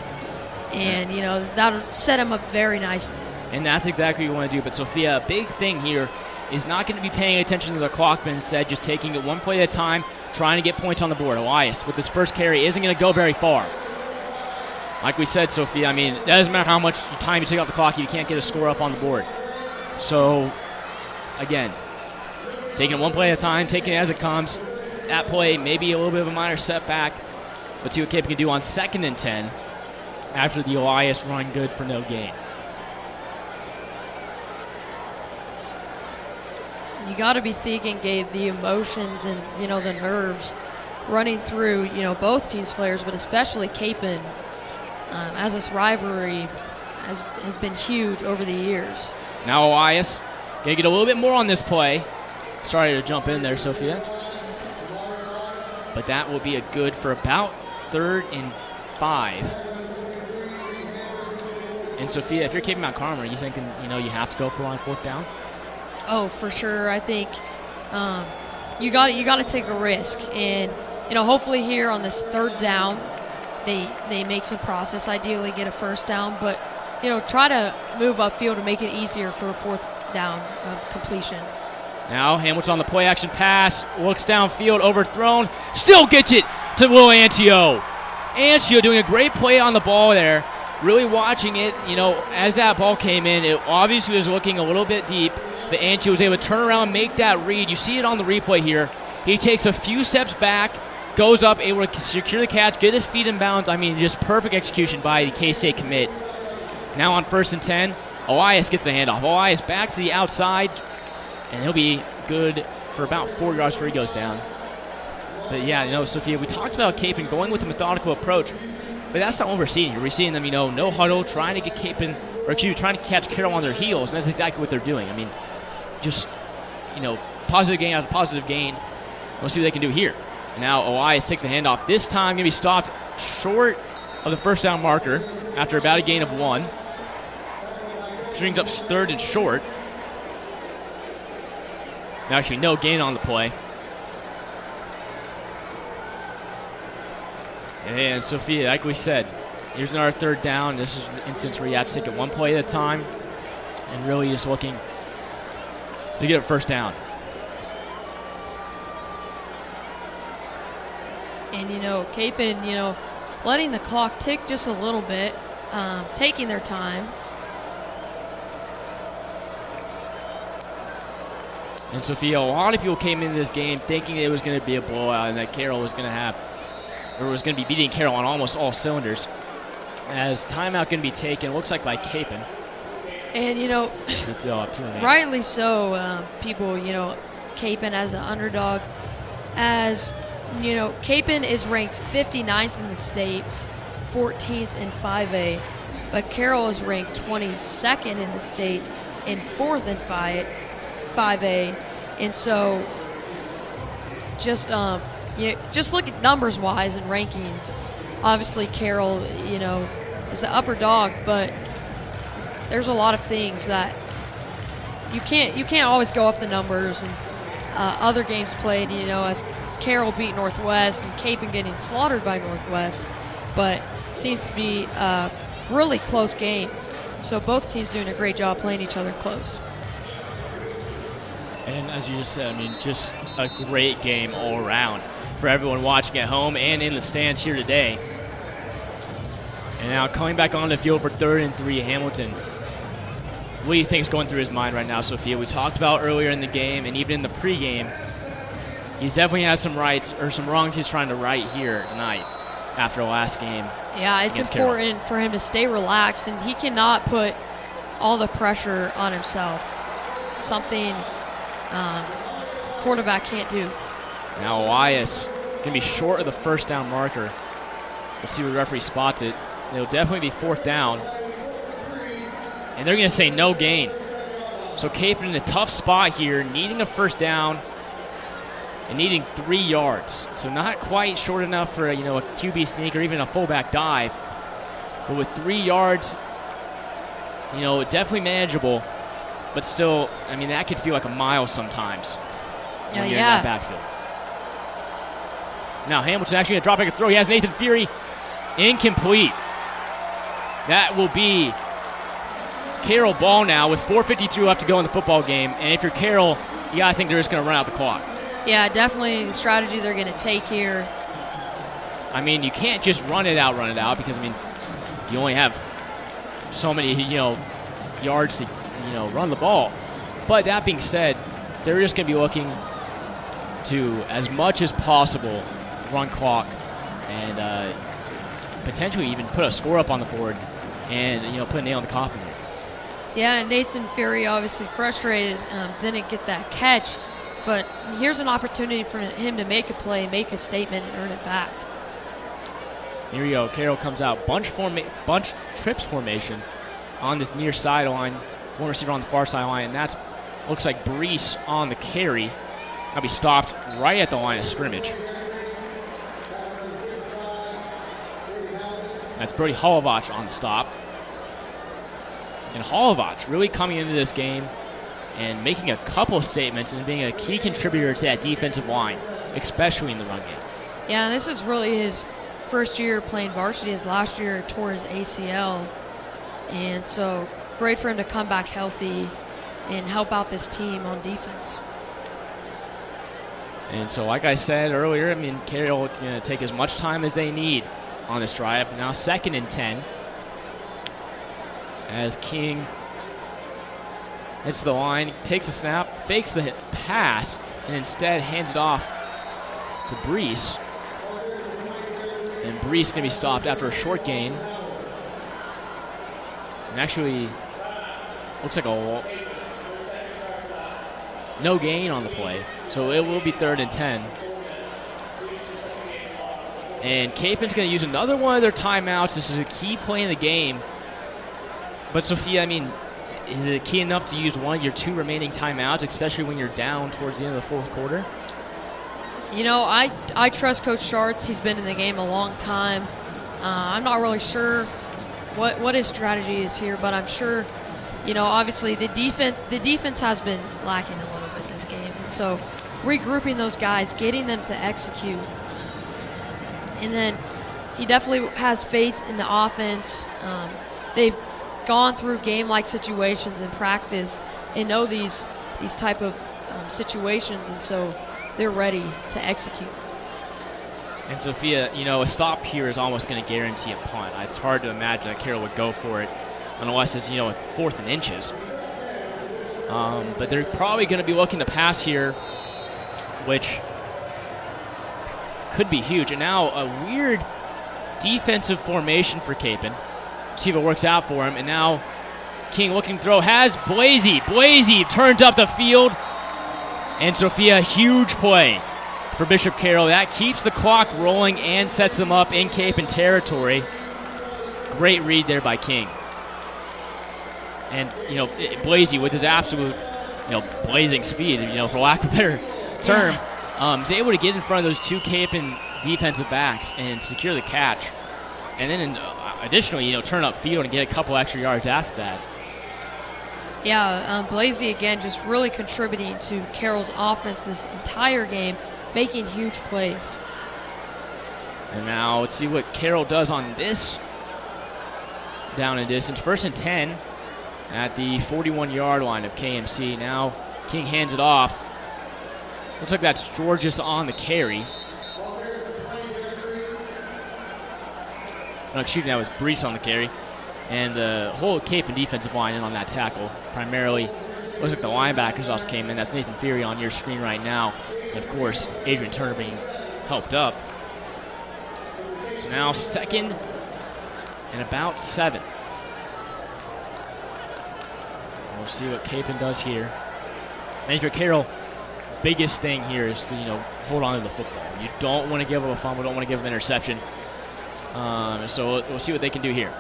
And, that'll set them up very nicely. And that's exactly what you want to do. But, Sophia, a big thing here is not going to be paying attention to the clock, but instead just taking it one play at a time, trying to get points on the board. Elias, with this first carry, isn't going to go very far. Like we said, Sophia, it doesn't matter how much time you take off the clock, you can't get a score up on the board. So, again, taking it one play at a time, taking it as it comes. That play, maybe a little bit of a minor setback. Let's see what Capon can do on 2nd and 10 after the Elias run good for no gain. You got to be thinking, Gabe, the emotions and, the nerves running through, both teams' players, but especially Capon, as this rivalry has been huge over the years. Now Elias Gonna get a little bit more on this play. Sorry to jump in there, Sophia. But that will be a good for about 3rd and 5. And Sophia, if you're keeping Mount Carmel, are you thinking, you have to go for on 4th down? Oh, for sure. I think you got to take a risk, and hopefully here on this 3rd down, they make some process. Ideally, get a 1st down, but try to move upfield to make it easier for a 4th down completion. Now Hamilton on the play action pass, looks downfield, overthrown, still gets it to Will Antio. Antio doing a great play on the ball there, really watching it. As that ball came in, it obviously was looking a little bit deep, but Antio was able to turn around, make that read. You see it on the replay here. He takes a few steps back, goes up, able to secure the catch, get his feet in bounds. Just perfect execution by the K-State commit. Now on 1st and 10, Elias gets the handoff. Elias back to the outside, and he'll be good for about 4 yards before he goes down. But yeah, Sophia, we talked about Capon going with a methodical approach, but that's not what we're seeing here. We're seeing them, no huddle, trying to get Capon, trying to catch Carroll on their heels, and that's exactly what they're doing. Just, positive gain after positive gain. We'll see what they can do here. And now Elias takes a handoff. This time going to be stopped short of the 1st down marker after about a gain of 1. Brings up 3rd and short. Actually, no gain on the play. And Sophia, like we said, here's another 3rd down. This is an instance where you have to take it one play at a time and really just looking to get a 1st down. And, Capon, letting the clock tick just a little bit, taking their time. And Sophia, a lot of people came into this game thinking it was going to be a blowout and that Carroll was going to be beating Carroll on almost all cylinders. As timeout going to be taken, looks like by Capon. And, rightly so, people, Capon as an underdog. As, Capon is ranked 59th in the state, 14th in 5A. But Carroll is ranked 22nd in the state and 4th in 5A. And so just look at numbers wise and rankings. Obviously Carroll, is the upper dog, but there's a lot of things that you can't always go off the numbers. And other games played, as Carroll beat Northwest and Capon getting slaughtered by Northwest, but seems to be a really close game. So both teams doing a great job playing each other close. And as you just said, just a great game all around for everyone watching at home and in the stands here today. And now coming back on the field for 3rd and 3, Hamilton. What do you think is going through his mind right now, Sophia? We talked about earlier in the game and even in the pregame, he's definitely has some rights or some wrongs he's trying to right here tonight after the last game. Yeah, it's important for him to stay relaxed, and he cannot put all the pressure on himself. Something quarterback can't do. Now Elias going to be short of the 1st down marker. Let's see where the referee spots it. It'll definitely be 4th down. And they're going to say no gain. So Capon in a tough spot here, needing a 1st down and needing 3 yards. So not quite short enough for a QB sneak or even a fullback dive. But with 3 yards, definitely manageable. But still, that could feel like a mile sometimes when you're in that backfield. Now Hamilton actually going to drop back a throw. He has Nathan Fury. Incomplete. That will be Carroll ball now with 4:52 left to go in the football game. And if you're Carroll, you got to think they're just going to run out the clock. Yeah, definitely the strategy they're going to take here. You can't just run it out because, you only have so many, yards to, run the ball. But that being said, they're just going to be looking to, as much as possible, run clock and potentially even put a score up on the board and, put a nail in the coffin here. Yeah, Nathan Fury obviously frustrated, didn't get that catch. But here's an opportunity for him to make a play, make a statement, and earn it back. Here we go. Carroll comes out. Bunch trips formation on this near sideline. One receiver on the far sideline, and that's Looks like Brees on the carry. That'll be stopped right at the line of scrimmage. That's Brody Holovach on the stop. And Holovach really coming into this game and making a couple of statements and being a key contributor to that defensive line, especially in the run game. Yeah, and this is really his first year playing varsity. His last year tore his ACL. And so great for him to come back healthy and help out this team on defense. And so, like I said earlier, I mean, Carroll going to take as much time as they need on this drive. Now 2nd and 10. As King hits the line, takes a snap, fakes the pass, and instead hands it off to Brees. And Brees going to be stopped after a short gain. And actually, looks like no gain on the play. So it will be 3rd and 10. And Capen's going to use another one of their timeouts. This is a key play in the game. But Sophia, I mean, is it key enough to use one of your 2 remaining timeouts, especially when you're down towards the end of the 4th quarter? You know, I trust Coach Schartz. He's been in the game a long time. I'm not really sure what his strategy is here, but I'm sure, you know, obviously the defense has been lacking a little bit this game. And so regrouping those guys, getting them to execute. And then he definitely has faith in the offense. They've gone through game-like situations in practice and know these type of situations, and so they're ready to execute. And Sophia, you know, a stop here is almost going to guarantee a punt. It's hard to imagine that Carroll would go for it unless it's, you know, a 4th and inches. But they're probably going to be looking to pass here, which could be huge. And now a weird defensive formation for Capen. See if it works out for him. And now King looking to throw has Blasey. Blasey turns up the field. And Sophia, huge play for Bishop Carroll. That keeps the clock rolling and sets them up in Capen territory. Great read there by King. And, you know, Blasey with his absolute, you know, blazing speed, you know, for lack of a better term, is able to get in front of those 2 Capen defensive backs and secure the catch. And then additionally, you know, turn up field and get a couple extra yards after that. Yeah, Blasey again just really contributing to Carroll's offense this entire game, making huge plays. And now let's see what Carroll does on this down and distance. 1st and 10 at the 41-yard line of KMC. Now King hands it off. Looks like that's Georges on the carry. No, excuse me, that was Brees on the carry. And the whole Capen defensive line in on that tackle. Primarily, looks like the linebackers also came in. That's Nathan Fury on your screen right now. And of course, Adrian Turner being helped up. So now 2nd and about 7. We'll see what Capen does here. And for Carroll, biggest thing here is to, you know, hold on to the football. You don't want to give up a fumble, don't want to give up an interception. So we'll see what they can do here.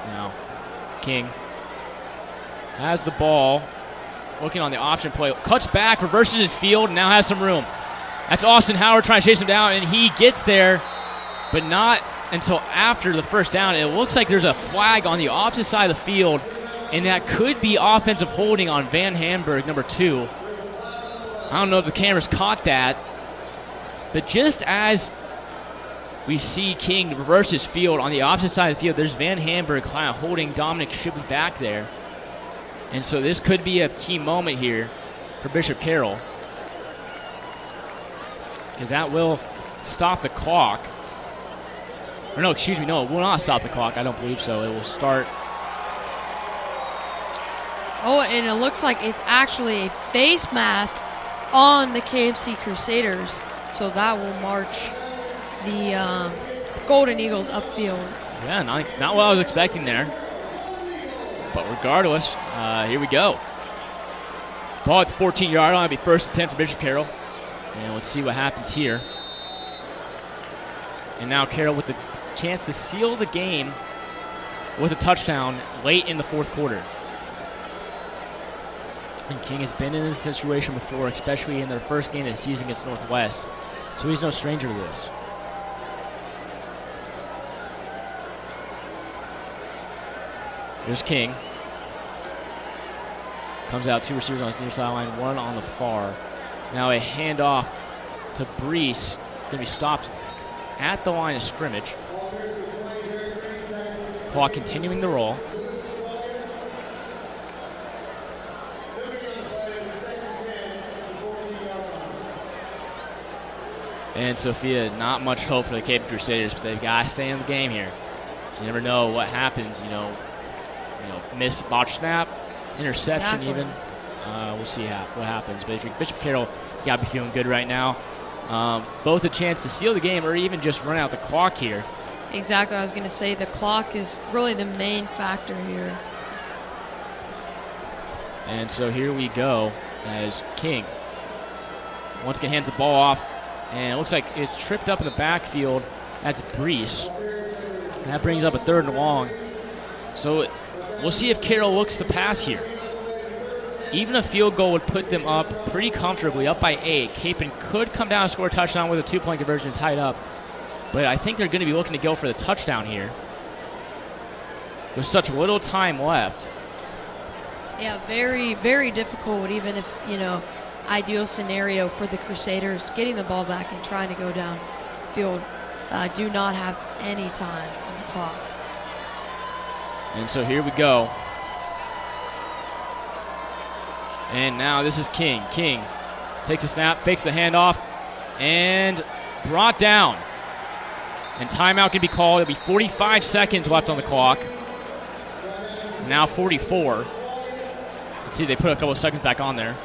Now, King has the ball, looking on the option play, cuts back, reverses his field, and now has some room. That's Austin Howard trying to chase him down, and he gets there, but not until after the 1st down. It looks like there's a flag on the opposite side of the field, and that could be offensive holding on Van Hamburg, number 2. I don't know if the cameras caught that, but just as we see King reverse his field on the opposite side of the field, there's Van Hamburg kind of holding Dominic Shipley back there. And so this could be a key moment here for Bishop Carroll, because that will stop the clock. Or no, excuse me, no, it will not stop the clock. I don't believe so. It will start. Oh, and it looks like it's actually a face mask on the KMC Crusaders. So that will march the Golden Eagles upfield. Yeah, not what I was expecting there. But regardless, here we go. Ball at the 14-yard line. It'll be 1st and 10 for Bishop Carroll. And let's see what happens here. And now Carroll with the chance to seal the game with a touchdown late in the fourth quarter. And King has been in this situation before, especially in their first game of the season against Northwest. So he's no stranger to this. Here's King. Comes out, 2 receivers on his near sideline, 1 on the far. Now a handoff to Brees. Going to be stopped at the line of scrimmage. Clock continuing the roll. And Sophia, not much hope for the Cape Crusaders, but they've got to stay in the game here. So you never know what happens. Miss botch snap, interception even. We'll see what happens. But if you're Bishop Carroll, you got to be feeling good right now. Both a chance to seal the game or even just run out the clock here. Exactly. I was going to say the clock is really the main factor here. And so here we go as King once again hands the ball off. And it looks like it's tripped up in the backfield. That's Brees. That brings up a 3rd and long. So we'll see if Carroll looks to pass here. Even a field goal would put them up pretty comfortably, up by 8. Capon could come down and score a touchdown with a 2-point conversion and tie it up. But I think they're going to be looking to go for the touchdown here. With such little time left. Yeah, very, very difficult, even if, ideal scenario for the Crusaders, getting the ball back and trying to go downfield. Do not have any time on the clock. And so here we go. And now this is King. King takes a snap, fakes the handoff, and brought down. And timeout can be called. It'll be 45 seconds left on the clock. Now 44. Let's see, they put a couple of seconds back on there.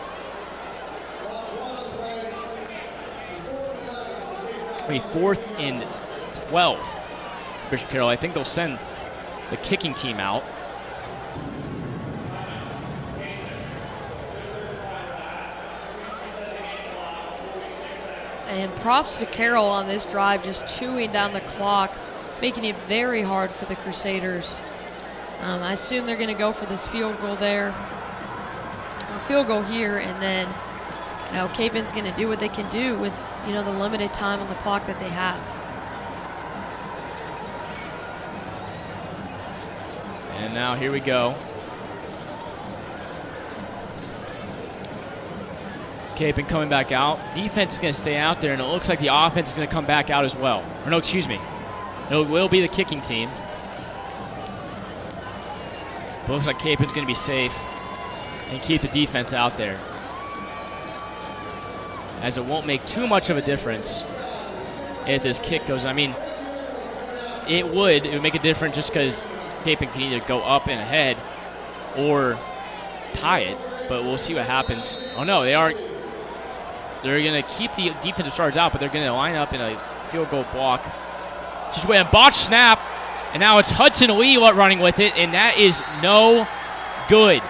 It'll be 4th and 12. Bishop Carroll, I think they'll send the kicking team out. And props to Carroll on this drive, just chewing down the clock, making it very hard for the Crusaders. I assume they're going to go for this field goal there, or field goal here, and then Capon's going to do what they can do with the limited time on the clock that they have. And now here we go. Capon coming back out. Defense is going to stay out there, and it looks like the offense is going to come back out as well. Or no, excuse me. It will be the kicking team. But looks like Capon's going to be safe and keep the defense out there, as it won't make too much of a difference if this kick goes. I mean, it would make a difference just because Capon can either go up and ahead or tie it, but we'll see what happens. Oh no, they're going to keep the defensive starters out, but they're going to line up in a field goal block situation. Botch snap, and now it's Hudson Lee running with it, and that is no good.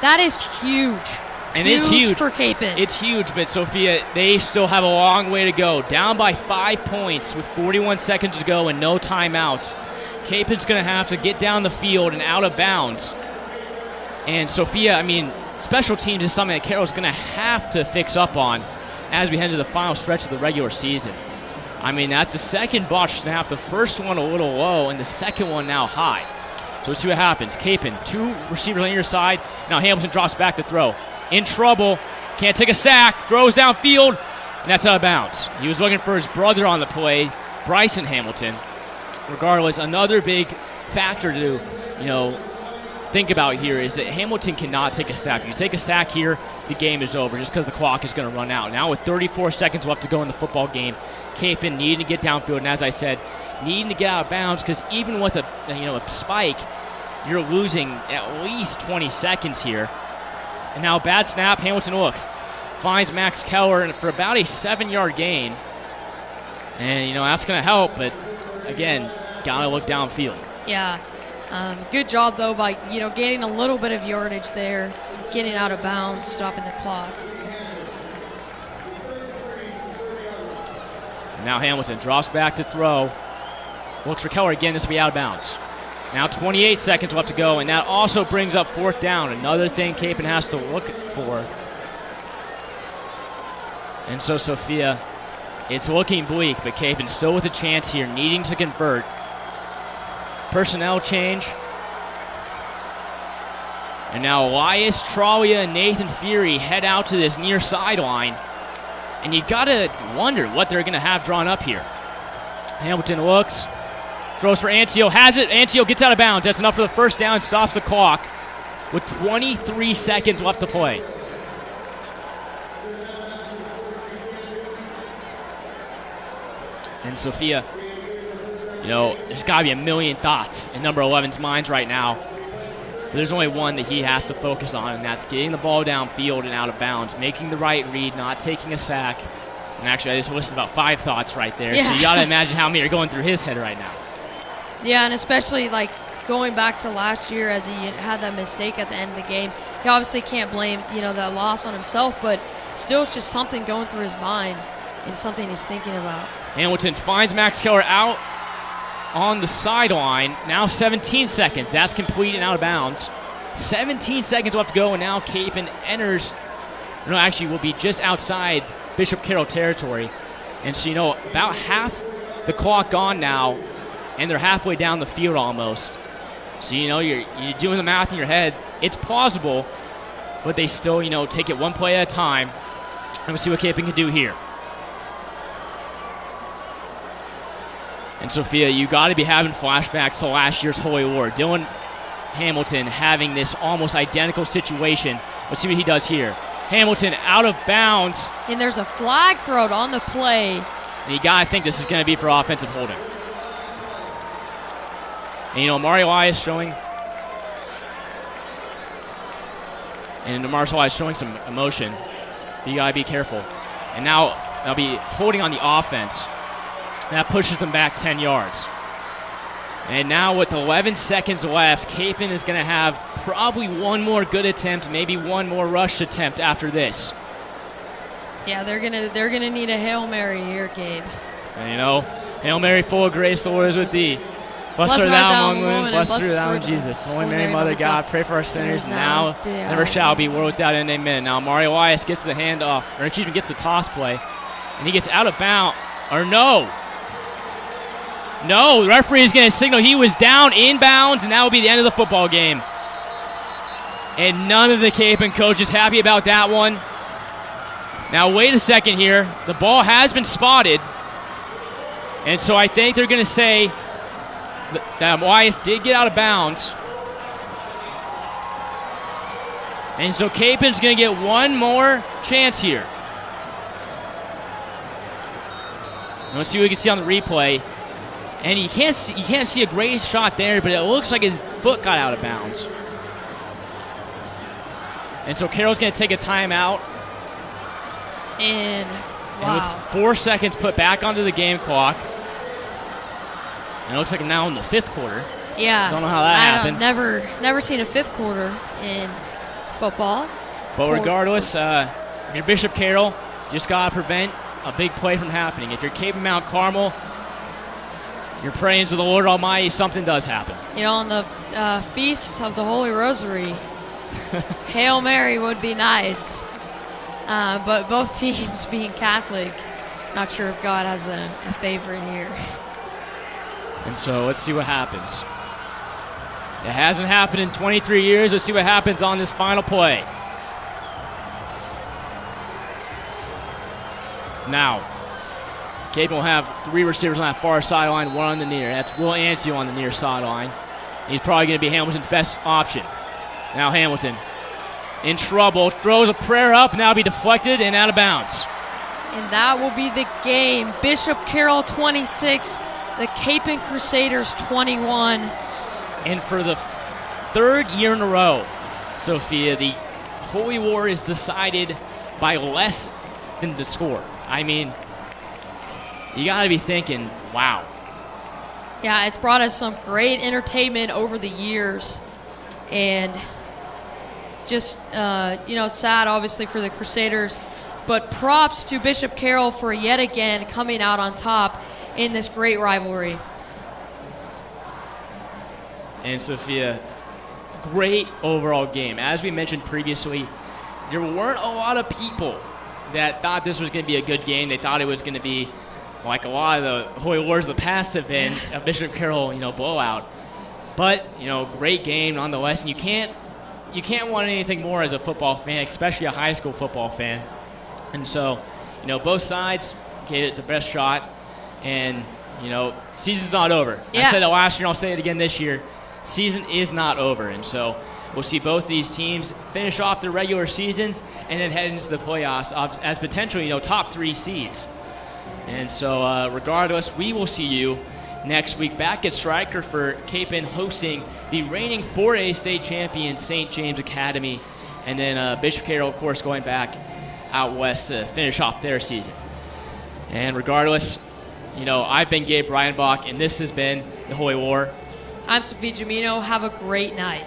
That is huge. And it's huge for Capon. It's huge, but Sophia, they still have a long way to go. Down by 5 points with 41 seconds to go and no timeouts. Capon's going to have to get down the field and out of bounds. And Sophia, special teams is something that Carroll's going to have to fix up on as we head to the final stretch of the regular season. That's the second botch snap. The first one a little low, and the second one now high. So let's see what happens. Capon, 2 receivers on either side. Now Hamilton drops back to throw. In trouble. Can't take a sack. Throws downfield, and that's out of bounds. He was looking for his brother on the play, Bryson Hamilton. Regardless, another big factor to, think about here is that Hamilton cannot take a sack. If you take a sack here, the game is over just because the clock is going to run out. Now with 34 seconds left to go in the football game, Capon needing to get downfield, and as I said, needing to get out of bounds because even with a spike, you're losing at least 20 seconds here. And now bad snap, Hamilton looks, finds Max Keller for about a 7-yard gain. And, that's going to help, but again, got to look downfield. Yeah. Good job, though, by, gaining a little bit of yardage there, getting out of bounds, stopping the clock. Now Hamilton drops back to throw. Looks for Keller again. This will be out of bounds. Now 28 seconds left to go, and that also brings up fourth down. Another thing Capon has to look for. And so, Sophia, it's looking bleak, but Capon still with a chance here, needing to convert. Personnel change. And now Elias Tralia and Nathan Fury head out to this near sideline. And you got to wonder what they're going to have drawn up here. Hamilton looks. Throws for Ancio, has it. Ancio gets out of bounds. That's enough for the first down, stops the clock with 23 seconds left to play. And Sophia, you know, there's got to be a million thoughts in number 11's minds right now. But there's only one that he has to focus on, and that's getting the ball downfield and out of bounds, making the right read, not taking a sack. And actually, I just listed about 5 thoughts right there. Yeah. So you got to imagine how many are going through his head right now. Yeah, and especially like going back to last year as he had that mistake at the end of the game. He obviously can't blame, you know, that loss on himself, but still it's just something going through his mind and something he's thinking about. Hamilton finds Max Keller out on the sideline. Now 17 seconds. That's complete and out of bounds. 17 seconds left to go, and now Capon enters. No, actually will be just outside Bishop Carroll territory. And so, you know, about half the clock gone now, and they're halfway down the field almost. So, you know, you're doing the math in your head. It's plausible, but they still, you know, take it one play at a time. And we'll see what Capon can do here. And Sophia, you got to be having flashbacks to last year's Holy War. Dylan Hamilton having this almost identical situation. Let's see what he does here. Hamilton out of bounds. And there's a flag thrown on the play. And you got to think this is going to be for offensive holding. And, you know, Mario Elias showing. And Marshall Elias showing some emotion. But you got to be careful. And now they'll be holding on the offense. That pushes them back 10 yards. And now with 11 seconds left, Capon is going to have probably one more good attempt, maybe one more rush attempt after this. Yeah, they're gonna need a Hail Mary here, Gabe. And you know, Hail Mary, full of grace, the Lord is with thee. Blessed art thou among women, blessed art thou in Jesus. Holy Mary, Mother of God, pray for our sinners now, never shall be, world without end, amen. Now Mario Elias gets the handoff, or excuse me, gets the toss play, and he gets out of bounds, or no. No, the referee is going to signal he was down inbounds, and that will be the end of the football game. And none of the Capon coaches happy about that one. Now, wait a second here. The ball has been spotted. And so I think they're going to say that Elias did get out of bounds. And so Capon's going to get one more chance here. And let's see what we can see on the replay. And you can't see a great shot there, but it looks like his foot got out of bounds. And so Carroll's going to take a timeout. And with 4 seconds put back onto the game clock. And it looks like now in the 5th quarter. Yeah. Don't know how that happened. Never seen a 5th quarter in football. But regardless, if you're Bishop Carroll, you just got to prevent a big play from happening. If you're Capon Mount Carmel, you're praying to the Lord Almighty, something does happen. You know, on the Feast of the Holy Rosary, Hail Mary would be nice. But both teams being Catholic, not sure if God has a favorite here. And so let's see what happens. It hasn't happened in 23 years. Let's see what happens on this final play. Now, Capon will have 3 receivers on that far sideline, 1 on the near. That's Will Ancio on the near sideline. He's probably going to be Hamilton's best option. Now Hamilton in trouble, throws a prayer up, now be deflected and out of bounds. And that will be the game. Bishop Carroll 26, the Capon Crusaders 21. And for the 3rd year in a row, Sophia, the Holy War is decided by less than the score. I mean, you got to be thinking, wow. Yeah, it's brought us some great entertainment over the years. And just, sad, obviously, for the Crusaders. But props to Bishop Carroll for yet again coming out on top in this great rivalry. and Sophia, great overall game. As we mentioned previously, there weren't a lot of people that thought this was going to be a good game. They thought it was going to be like a lot of the Holy Wars of the past have been, a Bishop Carroll, blowout. But, great game nonetheless, and you can't want anything more as a football fan, especially a high school football fan. And so, both sides gave it the best shot, and, season's not over. Yeah. I said it last year, and I'll say it again this year. Season is not over, and so we'll see both these teams finish off their regular seasons and then head into the playoffs as potentially, top 3 seeds. And so, regardless, we will see you next week back at Stryker for Capon hosting the reigning 4A state champion St. James Academy, and then Bishop Carroll, of course, going back out west to finish off their season. And regardless, I've been Gabe Breidenbach, and this has been the Holy War. I'm Sophie Jamino. Have a great night.